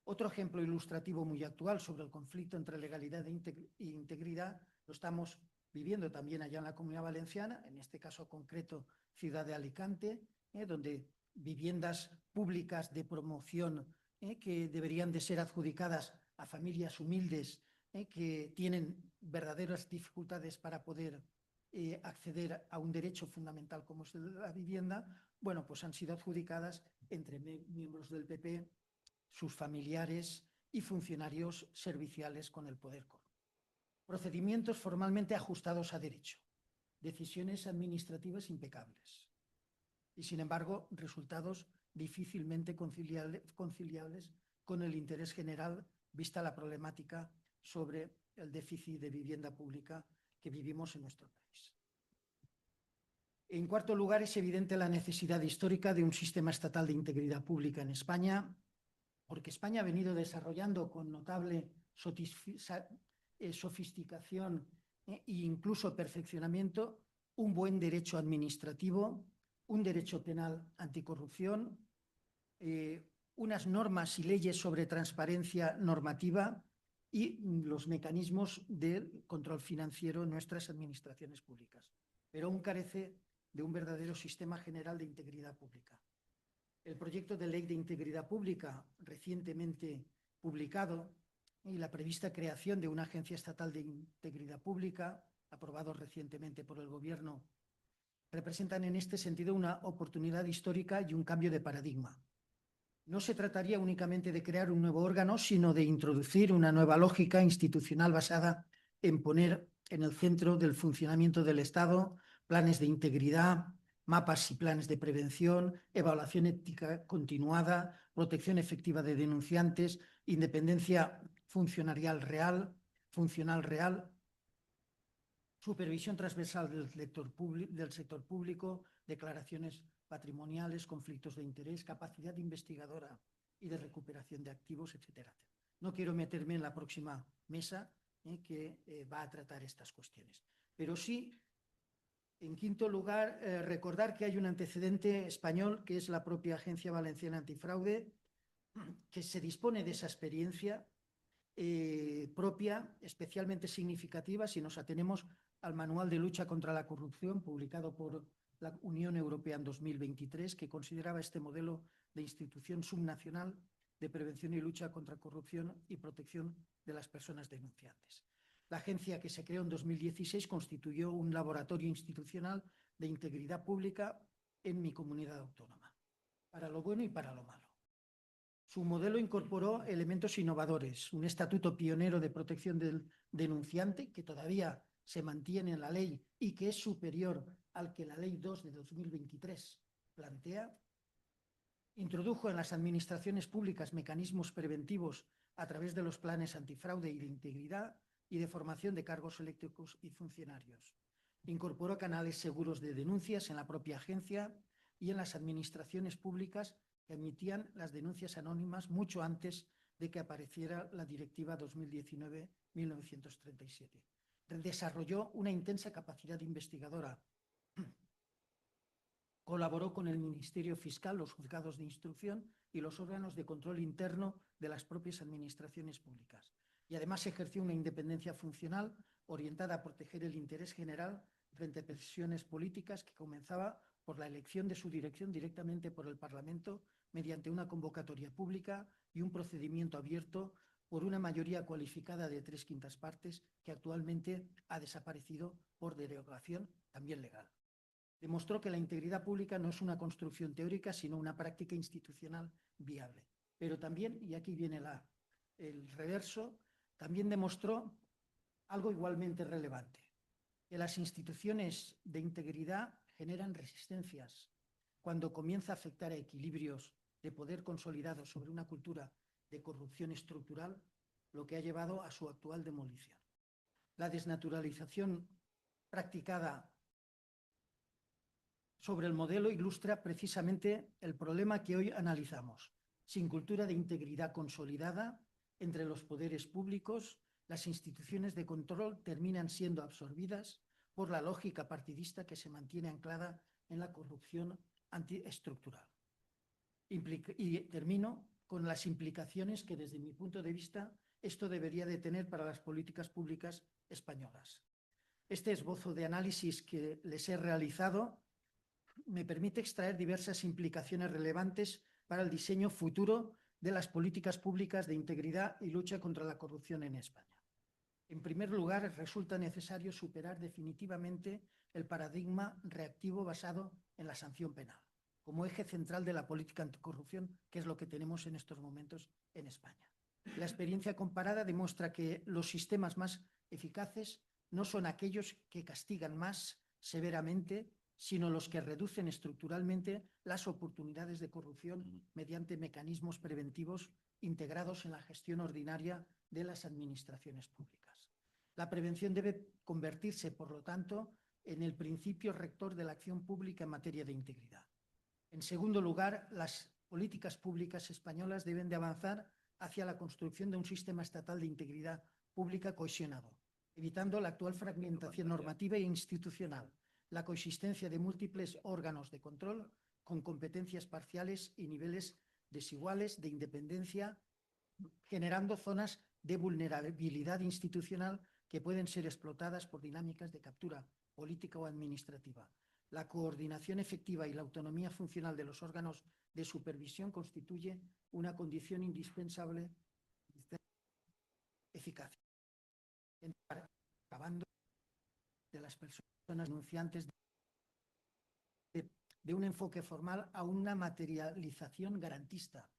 Otro ejemplo ilustrativo muy actual sobre el conflicto entre legalidad e integridad lo estamos viviendo también allá en la Comunidad Valenciana, en este caso concreto Ciudad de Alicante, donde viviendas públicas de promoción que deberían de ser adjudicadas a familias humildes que tienen verdaderas dificultades para poder acceder a un derecho fundamental como es la vivienda, bueno, pues han sido adjudicadas entre miembros del PP, sus familiares y funcionarios serviciales con el poder corrupto. Procedimientos formalmente ajustados a derecho, decisiones administrativas impecables y, sin embargo, resultados difícilmente conciliables con el interés general, vista la problemática sobre el déficit de vivienda pública que vivimos en nuestro país. En cuarto lugar, es evidente la necesidad histórica de un sistema estatal de integridad pública en España, porque España ha venido desarrollando con notable sofisticación e incluso perfeccionamiento un buen derecho administrativo, un derecho penal anticorrupción, unas normas y leyes sobre transparencia normativa y los mecanismos de control financiero en nuestras administraciones públicas. Pero aún carece de un verdadero sistema general de integridad pública. El proyecto de ley de integridad pública recientemente publicado y la prevista creación de una agencia estatal de integridad pública, aprobado recientemente por el Gobierno, representan en este sentido una oportunidad histórica y un cambio de paradigma. No se trataría únicamente de crear un nuevo órgano, sino de introducir una nueva lógica institucional basada en poner en el centro del funcionamiento del Estado planes de integridad, mapas y planes de prevención, evaluación ética continuada, protección efectiva de denunciantes, independencia funcional real, supervisión transversal del sector público, declaraciones patrimoniales, conflictos de interés, capacidad investigadora y de recuperación de activos, etcétera. No quiero meterme en la próxima mesa que va a tratar estas cuestiones, pero sí, en quinto lugar, recordar que hay un antecedente español, que es la propia Agencia Valenciana Antifraude, que se dispone de esa experiencia propia, especialmente significativa, si nos atenemos al Manual de Lucha contra la Corrupción, publicado por la Unión Europea en 2023, que consideraba este modelo de institución subnacional de prevención y lucha contra corrupción y protección de las personas denunciantes. La agencia, que se creó en 2016, constituyó un laboratorio institucional de integridad pública en mi comunidad autónoma, para lo bueno y para lo malo. Su modelo incorporó elementos innovadores, un estatuto pionero de protección del denunciante, que todavía se mantiene en la ley y que es superior al que la Ley 2 de 2023 plantea. Introdujo en las administraciones públicas mecanismos preventivos a través de los planes antifraude y de integridad y de formación de cargos eléctricos y funcionarios. Incorporó canales seguros de denuncias en la propia agencia y en las administraciones públicas que emitían las denuncias anónimas mucho antes de que apareciera la Directiva 2019-1937. Desarrolló una intensa capacidad investigadora. Colaboró con el Ministerio Fiscal, los juzgados de instrucción y los órganos de control interno de las propias administraciones públicas. Y además ejerció una independencia funcional orientada a proteger el interés general frente a presiones políticas, que comenzaba por la elección de su dirección directamente por el Parlamento mediante una convocatoria pública y un procedimiento abierto por una mayoría cualificada de 3/5 partes, que actualmente ha desaparecido por derogación también legal. Demostró que la integridad pública no es una construcción teórica, sino una práctica institucional viable. Pero también, y aquí viene el reverso, también demostró algo igualmente relevante, que las instituciones de integridad generan resistencias cuando comienza a afectar a equilibrios de poder consolidados sobre una cultura de corrupción estructural, lo que ha llevado a su actual demolición. La desnaturalización practicada sobre el modelo ilustra precisamente el problema que hoy analizamos. Sin cultura de integridad consolidada entre los poderes públicos, las instituciones de control terminan siendo absorbidas por la lógica partidista que se mantiene anclada en la corrupción antiestructural. Y termino con las implicaciones que, desde mi punto de vista, esto debería de tener para las políticas públicas españolas. Este esbozo de análisis que les he realizado me permite extraer diversas implicaciones relevantes para el diseño futuro de las políticas públicas de integridad y lucha contra la corrupción en España. En primer lugar, resulta necesario superar definitivamente el paradigma reactivo basado en la sanción penal, como eje central de la política anticorrupción, que es lo que tenemos en estos momentos en España. La experiencia comparada demuestra que los sistemas más eficaces no son aquellos que castigan más severamente sino los que reducen estructuralmente las oportunidades de corrupción mediante mecanismos preventivos integrados en la gestión ordinaria de las administraciones públicas. La prevención debe convertirse, por lo tanto, en el principio rector de la acción pública en materia de integridad. En segundo lugar, las políticas públicas españolas deben de avanzar hacia la construcción de un sistema estatal de integridad pública cohesionado, evitando la actual fragmentación normativa e institucional, la coexistencia de múltiples órganos de control con competencias parciales y niveles desiguales de independencia, generando zonas de vulnerabilidad institucional que pueden ser explotadas por dinámicas de captura política o administrativa. La coordinación efectiva y la autonomía funcional de los órganos de supervisión constituye una condición indispensable de eficacia. Acabando de las personas denunciantes de un enfoque formal a una materialización garantista.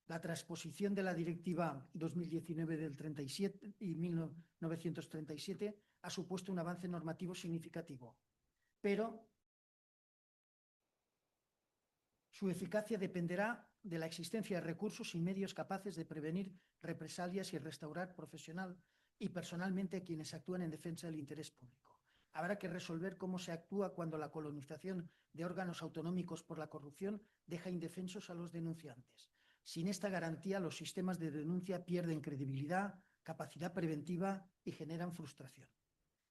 La transposición de la Directiva 2019 del 37 y 1937 ha supuesto un avance normativo significativo, pero su eficacia dependerá de la existencia de recursos y medios capaces de prevenir represalias y restaurar profesional y personalmente a quienes actúan en defensa del interés público. Habrá que resolver cómo se actúa cuando la colonización de órganos autonómicos por la corrupción deja indefensos a los denunciantes. Sin esta garantía, los sistemas de denuncia pierden credibilidad, capacidad preventiva y generan frustración.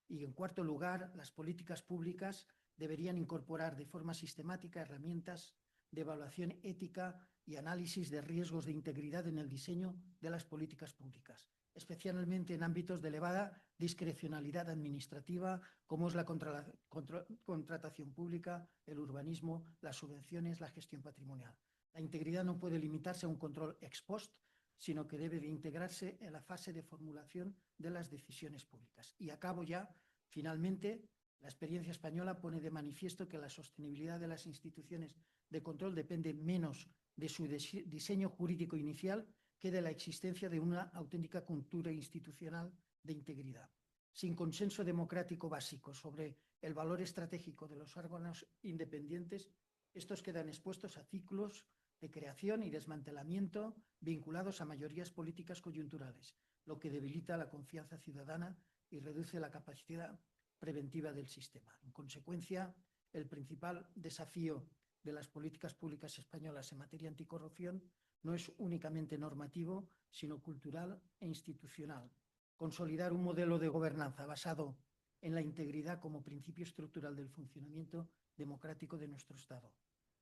Y, en cuarto lugar, las políticas públicas deberían incorporar de forma sistemática herramientas de evaluación ética y análisis de riesgos de integridad en el diseño de las políticas públicas, especialmente en ámbitos de elevada discrecionalidad administrativa, como es la contratación pública, el urbanismo, las subvenciones, la gestión patrimonial. La integridad no puede limitarse a un control ex post, sino que debe de integrarse en la fase de formulación de las decisiones públicas. Y acabo ya, finalmente, la experiencia española pone de manifiesto que la sostenibilidad de las instituciones de control depende menos de su diseño jurídico inicial que de la existencia de una auténtica cultura institucional de integridad. Sin consenso democrático básico sobre el valor estratégico de los órganos independientes, estos quedan expuestos a ciclos de creación y desmantelamiento vinculados a mayorías políticas coyunturales, lo que debilita la confianza ciudadana y reduce la capacidad preventiva del sistema. En consecuencia, el principal desafío de las políticas públicas españolas en materia anticorrupción no es únicamente normativo, sino cultural e institucional. Consolidar un modelo de gobernanza basado en la integridad como principio estructural del funcionamiento democrático de nuestro Estado.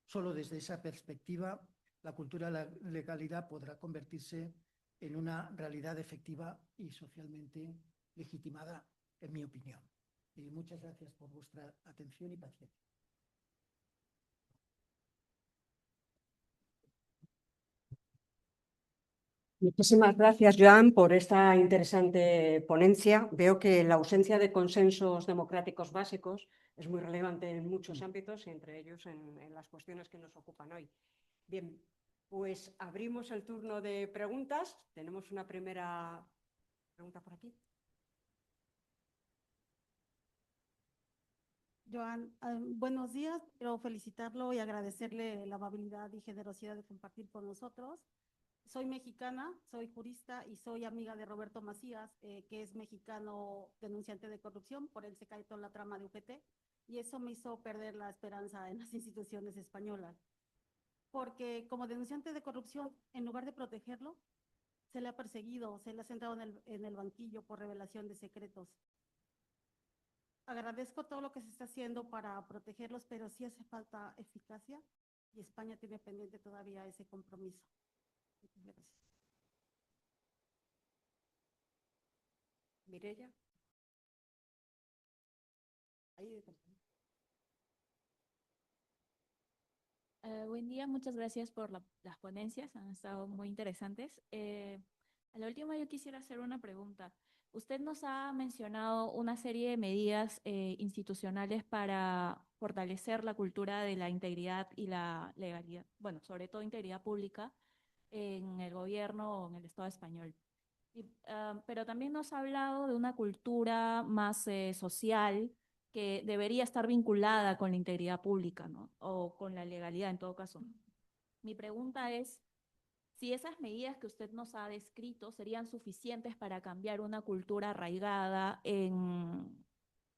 Solo desde esa perspectiva, la cultura de la legalidad podrá convertirse en una realidad efectiva y socialmente legitimada, en mi opinión. Y muchas gracias por vuestra atención y paciencia. Muchísimas gracias, Joan, por esta interesante ponencia. Veo que la ausencia de consensos democráticos básicos es muy relevante en muchos ámbitos, y entre ellos en las cuestiones que nos ocupan hoy. Bien, pues abrimos el turno de preguntas. Tenemos una primera pregunta por aquí. Joan, buenos días. Quiero felicitarlo y agradecerle la amabilidad y generosidad de compartir con nosotros. Soy mexicana, soy jurista y soy amiga de Roberto Macías, que es mexicano denunciante de corrupción. Por él se cae toda la trama de UGT y eso me hizo perder la esperanza en las instituciones españolas. Porque como denunciante de corrupción, en lugar de protegerlo, se le ha perseguido, se le ha sentado en el banquillo por revelación de secretos. Agradezco todo lo que se está haciendo para protegerlos, pero sí hace falta eficacia y España tiene pendiente todavía ese compromiso. Muchas gracias. Mireia. Buen día, muchas gracias por las ponencias, han estado muy interesantes. A la última yo quisiera hacer una pregunta. Usted nos ha mencionado una serie de medidas institucionales para fortalecer la cultura de la integridad y la legalidad, bueno, sobre todo integridad pública en el gobierno o en el Estado español. Pero también nos ha hablado de una cultura más social que debería estar vinculada con la integridad pública, ¿no? O con la legalidad en todo caso. Mi pregunta es si esas medidas que usted nos ha descrito serían suficientes para cambiar una cultura arraigada en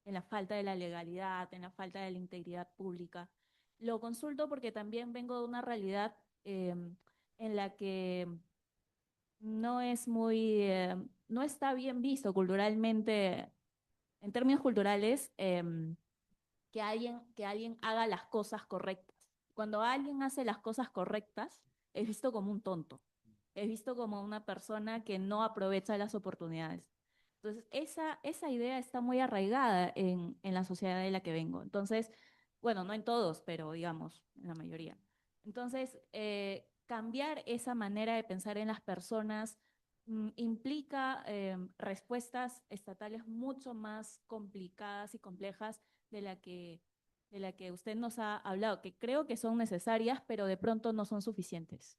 la falta de la legalidad, en la falta de la integridad pública. Lo consulto porque también vengo de una realidad en la que no es no está bien visto culturalmente, en términos culturales, que alguien haga las cosas correctas. Cuando alguien hace las cosas correctas, es visto como un tonto, es visto como una persona que no aprovecha las oportunidades. Entonces, esa idea está muy arraigada en la sociedad de la que vengo. Entonces, bueno, no en todos, pero digamos, en la mayoría. Entonces, cambiar esa manera de pensar en las personas implica respuestas estatales mucho más complicadas y complejas de la que usted nos ha hablado, que creo que son necesarias, pero de pronto no son suficientes.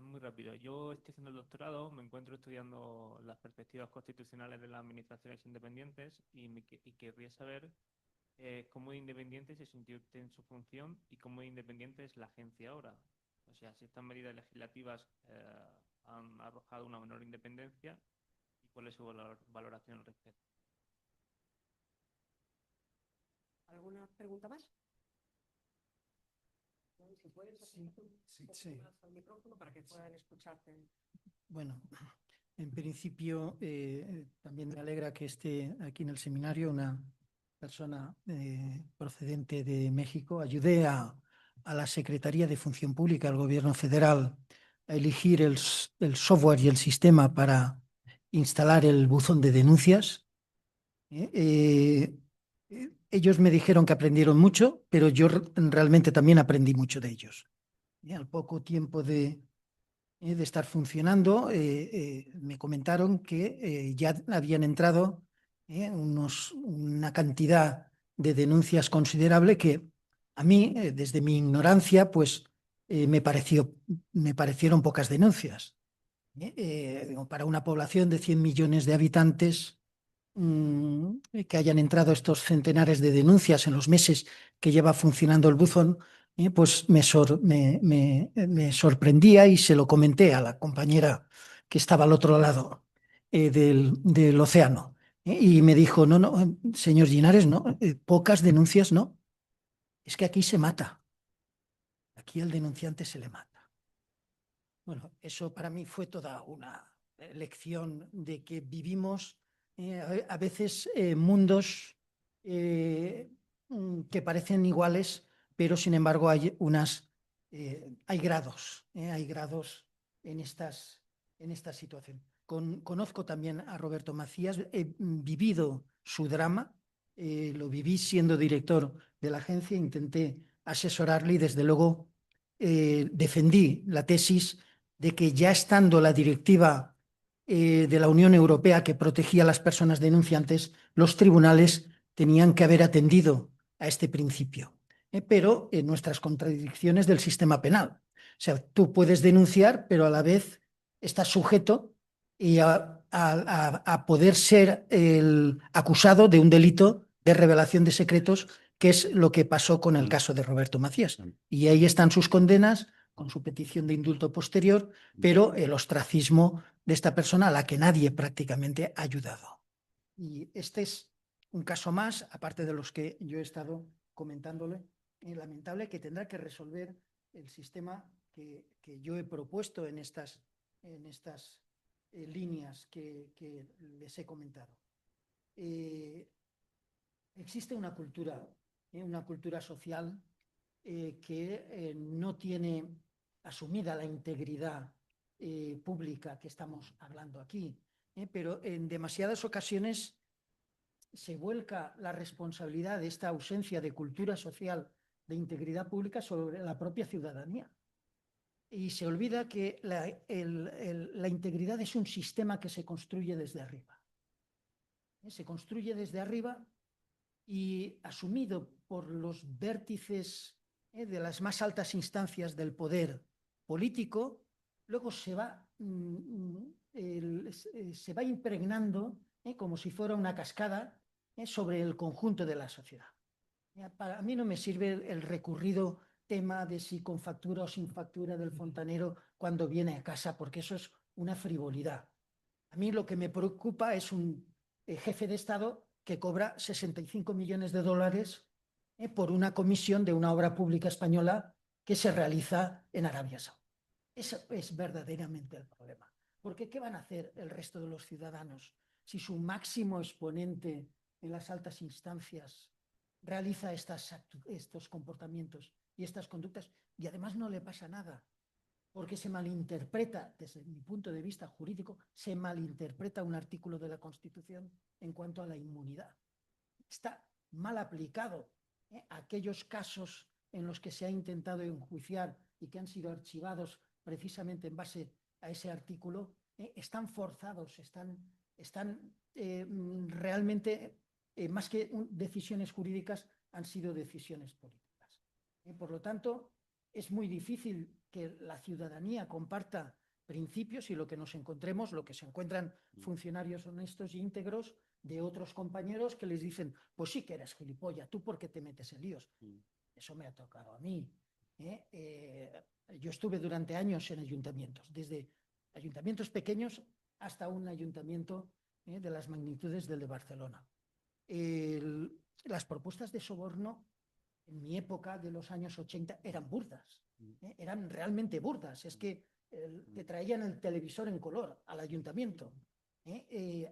Muy rápido. Yo estoy haciendo el doctorado, me encuentro estudiando las perspectivas constitucionales de las administraciones independientes y querría saber cómo de independiente se sintió usted en su función y cómo de independiente es la agencia ahora. O sea, si estas medidas legislativas han arrojado una menor independencia y cuál es su valoración al respecto. ¿Alguna pregunta más? Si puedes acercarte un poco más al micrófono para que puedan escucharte. Bueno, en principio también me alegra que esté aquí en el seminario una persona procedente de México. Ayudé a la Secretaría de Función Pública del Gobierno Federal a elegir el software y el sistema para instalar el buzón de denuncias. Ellos me dijeron que aprendieron mucho, pero yo realmente también aprendí mucho de ellos. Al poco tiempo de estar funcionando, me comentaron que ya habían entrado una cantidad de denuncias considerable que a mí, desde mi ignorancia, pues me parecieron pocas denuncias. Para una población de 100 millones de habitantes, que hayan entrado estos centenares de denuncias en los meses que lleva funcionando el buzón, pues me sorprendía y se lo comenté a la compañera que estaba al otro lado del océano. Y me dijo, no, señor Linares, no, pocas denuncias no. Es que aquí se mata. Aquí al denunciante se le mata. Bueno, eso para mí fue toda una lección de que vivimos a veces mundos que parecen iguales, pero sin embargo hay grados en esta situación. Conozco también a Roberto Macías, he vivido su drama, lo viví siendo director de la agencia, intenté asesorarle y desde luego defendí la tesis de que ya estando la directiva de la Unión Europea que protegía a las personas denunciantes, los tribunales tenían que haber atendido a este principio. Pero en nuestras contradicciones del sistema penal. O sea, tú puedes denunciar, pero a la vez estás sujeto a poder ser el acusado de un delito de revelación de secretos, que es lo que pasó con el caso de Roberto Macías. Y ahí están sus condenas, con su petición de indulto posterior, pero el ostracismo de esta persona a la que nadie prácticamente ha ayudado. Y este es un caso más, aparte de los que yo he estado comentándole, lamentable, que tendrá que resolver el sistema que yo he propuesto en estas líneas que les he comentado. Existe una cultura social que no tiene asumida la integridad pública que estamos hablando aquí, pero en demasiadas ocasiones se vuelca la responsabilidad de esta ausencia de cultura social de integridad pública sobre la propia ciudadanía. Y se olvida que la integridad es un sistema que se construye desde arriba. Se construye desde arriba y asumido por los vértices de las más altas instancias del poder político, luego se va impregnando como si fuera una cascada sobre el conjunto de la sociedad. Para mí no me sirve el recurrido tema de si con factura o sin factura del fontanero cuando viene a casa, porque eso es una frivolidad. A mí lo que me preocupa es un jefe de Estado que cobra 65 millones de dólares por una comisión de una obra pública española que se realiza en Arabia Saudí. Eso es verdaderamente el problema. Porque ¿qué van a hacer el resto de los ciudadanos si su máximo exponente en las altas instancias realiza estos comportamientos y estas conductas y además no le pasa nada? Porque se malinterpreta, desde mi punto de vista jurídico, se malinterpreta un artículo de la Constitución en cuanto a la inmunidad. Está mal aplicado. Aquellos casos en los que se ha intentado enjuiciar y que han sido archivados precisamente en base a ese artículo, están forzados, están realmente, más que decisiones jurídicas, han sido decisiones políticas. Por lo tanto, es muy difícil que la ciudadanía comparta principios y lo que nos encontremos, lo que se encuentran funcionarios honestos e íntegros de otros compañeros que les dicen, pues sí que eres gilipollas, ¿tú por qué te metes en líos? Eso me ha tocado a mí. Yo estuve durante años en ayuntamientos, desde ayuntamientos pequeños hasta un ayuntamiento de las magnitudes del de Barcelona. Las propuestas de soborno en mi época de los años 80 eran burdas, eran realmente burdas. Es que te traían el televisor en color al ayuntamiento,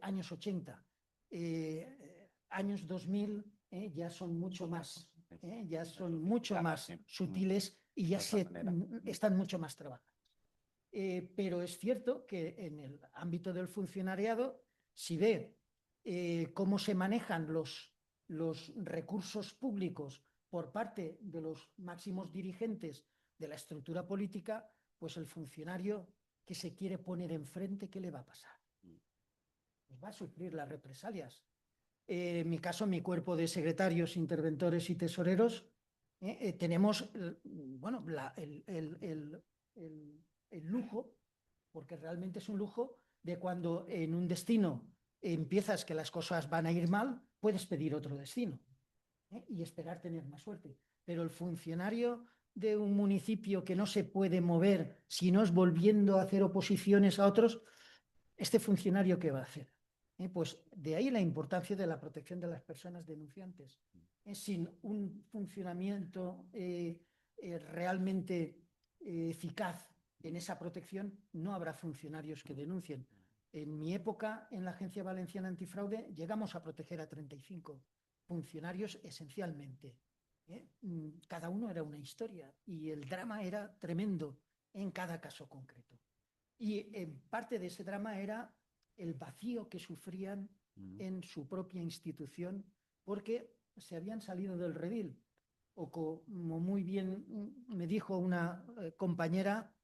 años 80. Años 2000 ya son mucho más, sutiles y ya están mucho más trabajados. Pero es cierto que en el ámbito del funcionariado, si ve cómo se manejan los recursos públicos por parte de los máximos dirigentes de la estructura política, pues el funcionario que se quiere poner enfrente, ¿qué le va a pasar? Pues va a sufrir las represalias. En mi caso, mi cuerpo de secretarios, interventores y tesoreros, tenemos bueno, el lujo, porque realmente es un lujo, de cuando en un destino empiezas que las cosas van a ir mal, puedes pedir otro destino y esperar tener más suerte. Pero el funcionario de un municipio que no se puede mover, si no es volviendo a hacer oposiciones a otros, ¿este funcionario qué va a hacer? Pues de ahí la importancia de la protección de las personas denunciantes. Sin un funcionamiento realmente eficaz en esa protección, no habrá funcionarios que denuncien. En mi época, en la Agencia Valenciana Antifraude, llegamos a proteger a 35 funcionarios esencialmente. Cada uno era una historia y el drama era tremendo en cada caso concreto. Y parte de ese drama era el vacío que sufrían en su propia institución porque se habían salido del redil. O como muy bien me dijo una compañera,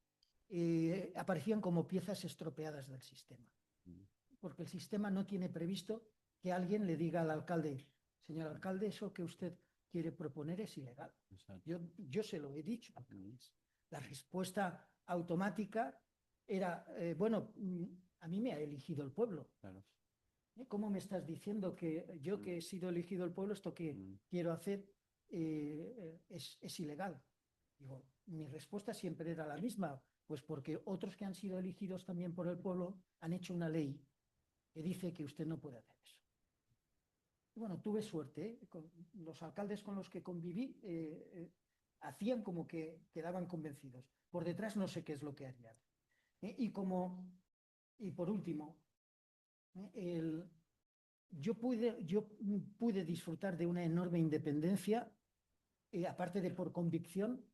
aparecían como piezas estropeadas del sistema. Porque el sistema no tiene previsto que alguien le diga al alcalde, señor alcalde, eso que usted quiere proponer es ilegal. Yo se lo he dicho. La respuesta automática era, bueno, a mí me ha elegido el pueblo. Claro. ¿Cómo me estás diciendo que yo que he sido elegido el pueblo, esto que quiero hacer es ilegal? Digo, mi respuesta siempre era la misma, pues porque otros que han sido elegidos también por el pueblo han hecho una ley que dice que usted no puede hacer eso. Y bueno, tuve suerte, con los alcaldes con los que conviví hacían como que quedaban convencidos. Por detrás no sé qué es lo que harían. Y por último, yo pude disfrutar de una enorme independencia, aparte de por convicción,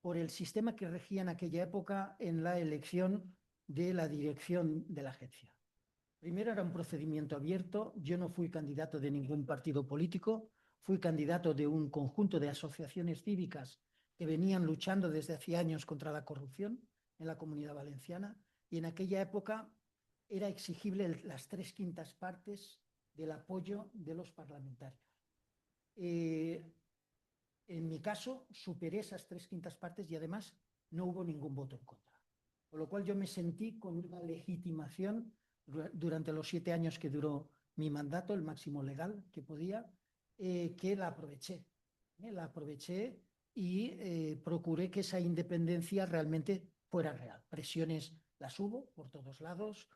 por el sistema que regía en aquella época en la elección de la dirección de la agencia. Primero era un procedimiento abierto, yo no fui candidato de ningún partido político, fui candidato de un conjunto de asociaciones cívicas que venían luchando desde hace años contra la corrupción en la Comunidad Valenciana, y en aquella época era exigible las 3/5 partes del apoyo de los parlamentarios. En mi caso, superé esas 3/5 partes y además no hubo ningún voto en contra. Con lo cual yo me sentí con una legitimación durante los 7 años que duró mi mandato, el máximo legal que podía, que la aproveché. La aproveché y procuré que esa independencia realmente fuera real. Presiones las hubo por todos lados,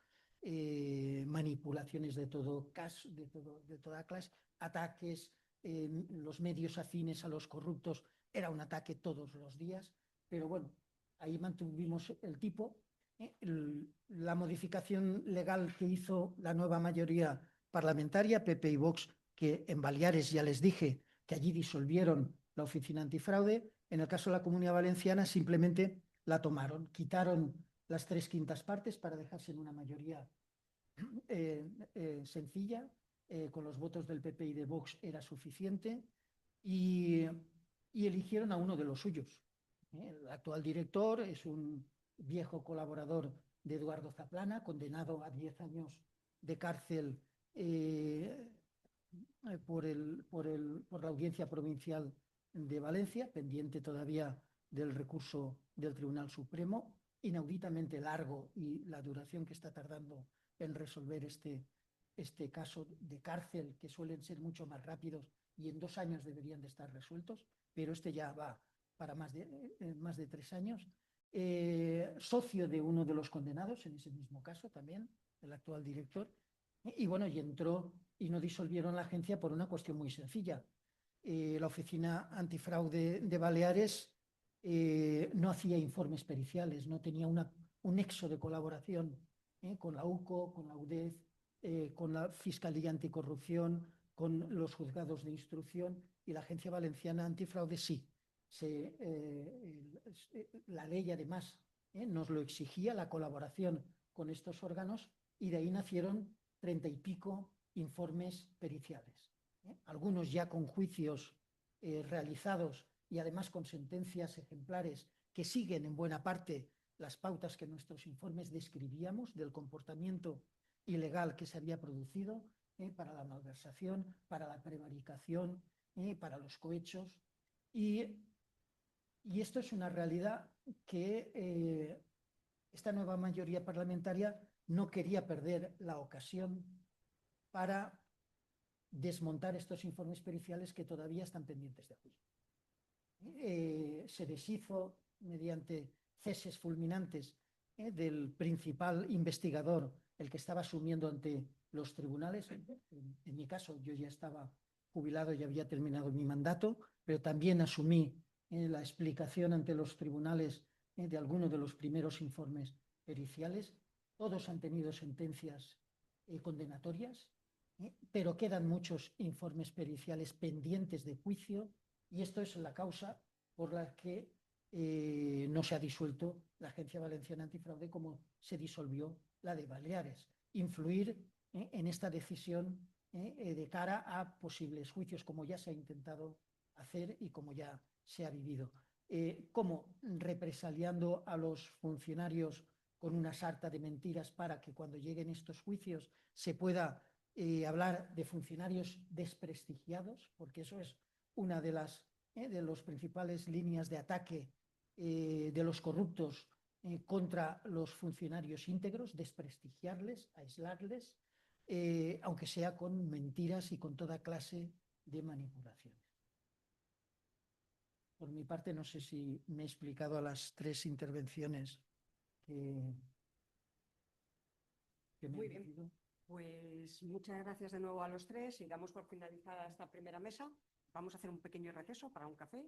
manipulaciones de todo caso, de toda clase, ataques, los medios afines a los corruptos, era un ataque todos los días, pero bueno, ahí mantuvimos el tipo. La modificación legal que hizo la nueva mayoría parlamentaria, PP y Vox, que en Baleares ya les dije que allí disolvieron la oficina antifraude, en el caso de la Comunidad Valenciana simplemente la tomaron, quitaron las 3/5 partes para dejarse en una mayoría sencilla, con los votos del PP y de Vox era suficiente, y eligieron a uno de los suyos. El actual director es un viejo colaborador de Eduardo Zaplana, condenado a 10 años de cárcel por la Audiencia Provincial de Valencia, pendiente todavía del recurso del Tribunal Supremo, inauditamente largo, y la duración que está tardando en resolver este caso de cárcel, que suelen ser mucho más rápidos y en 2 años deberían de estar resueltos, pero este ya va para más de 3 años. Socio de uno de los condenados en ese mismo caso también, el actual director, y bueno, y entró y no disolvieron la agencia por una cuestión muy sencilla. La Oficina Antifraude de Baleares no hacía informes periciales, no tenía un nexo de colaboración con la UCO, con la UDEF, con la Fiscalía Anticorrupción, con los juzgados de instrucción, y la Agencia Valenciana Antifraude sí. La ley además nos lo exigía, la colaboración con estos órganos, y de ahí nacieron 30 y pico informes periciales. Algunos ya con juicios realizados y además con sentencias ejemplares que siguen en buena parte las pautas que nuestros informes describíamos del comportamiento ilegal que se había producido para la malversación, para la prevaricación, para los cohechos. Y esto es una realidad que esta nueva mayoría parlamentaria no quería perder la ocasión para desmontar estos informes periciales que todavía están pendientes de juicio. Se deshizo mediante ceses fulminantes del principal investigador, el que estaba asumiendo ante los tribunales. En mi caso, yo ya estaba jubilado y había terminado mi mandato, pero también asumí la explicación ante los tribunales de algunos de los primeros informes periciales. Todos han tenido sentencias condenatorias, pero quedan muchos informes periciales pendientes de juicio, y esto es la causa por la que no se ha disuelto la Agencia Valenciana Antifraude como se disolvió la de Baleares. Influir en esta decisión de cara a posibles juicios, como ya se ha intentado hacer y como ya se ha vivido. Como represaliando a los funcionarios con una sarta de mentiras para que cuando lleguen estos juicios se pueda hablar de funcionarios desprestigiados, porque eso es una de las principales líneas de ataque de los corruptos contra los funcionarios íntegros, desprestigiarles, aislarles, aunque sea con mentiras y con toda clase de manipulaciones. Por mi parte, no sé si me he explicado a las 3 intervenciones que me Muy han bien. pedido. Pues muchas gracias de nuevo a los 3 y damos por finalizada esta primera mesa. Vamos a hacer un pequeño receso para un café.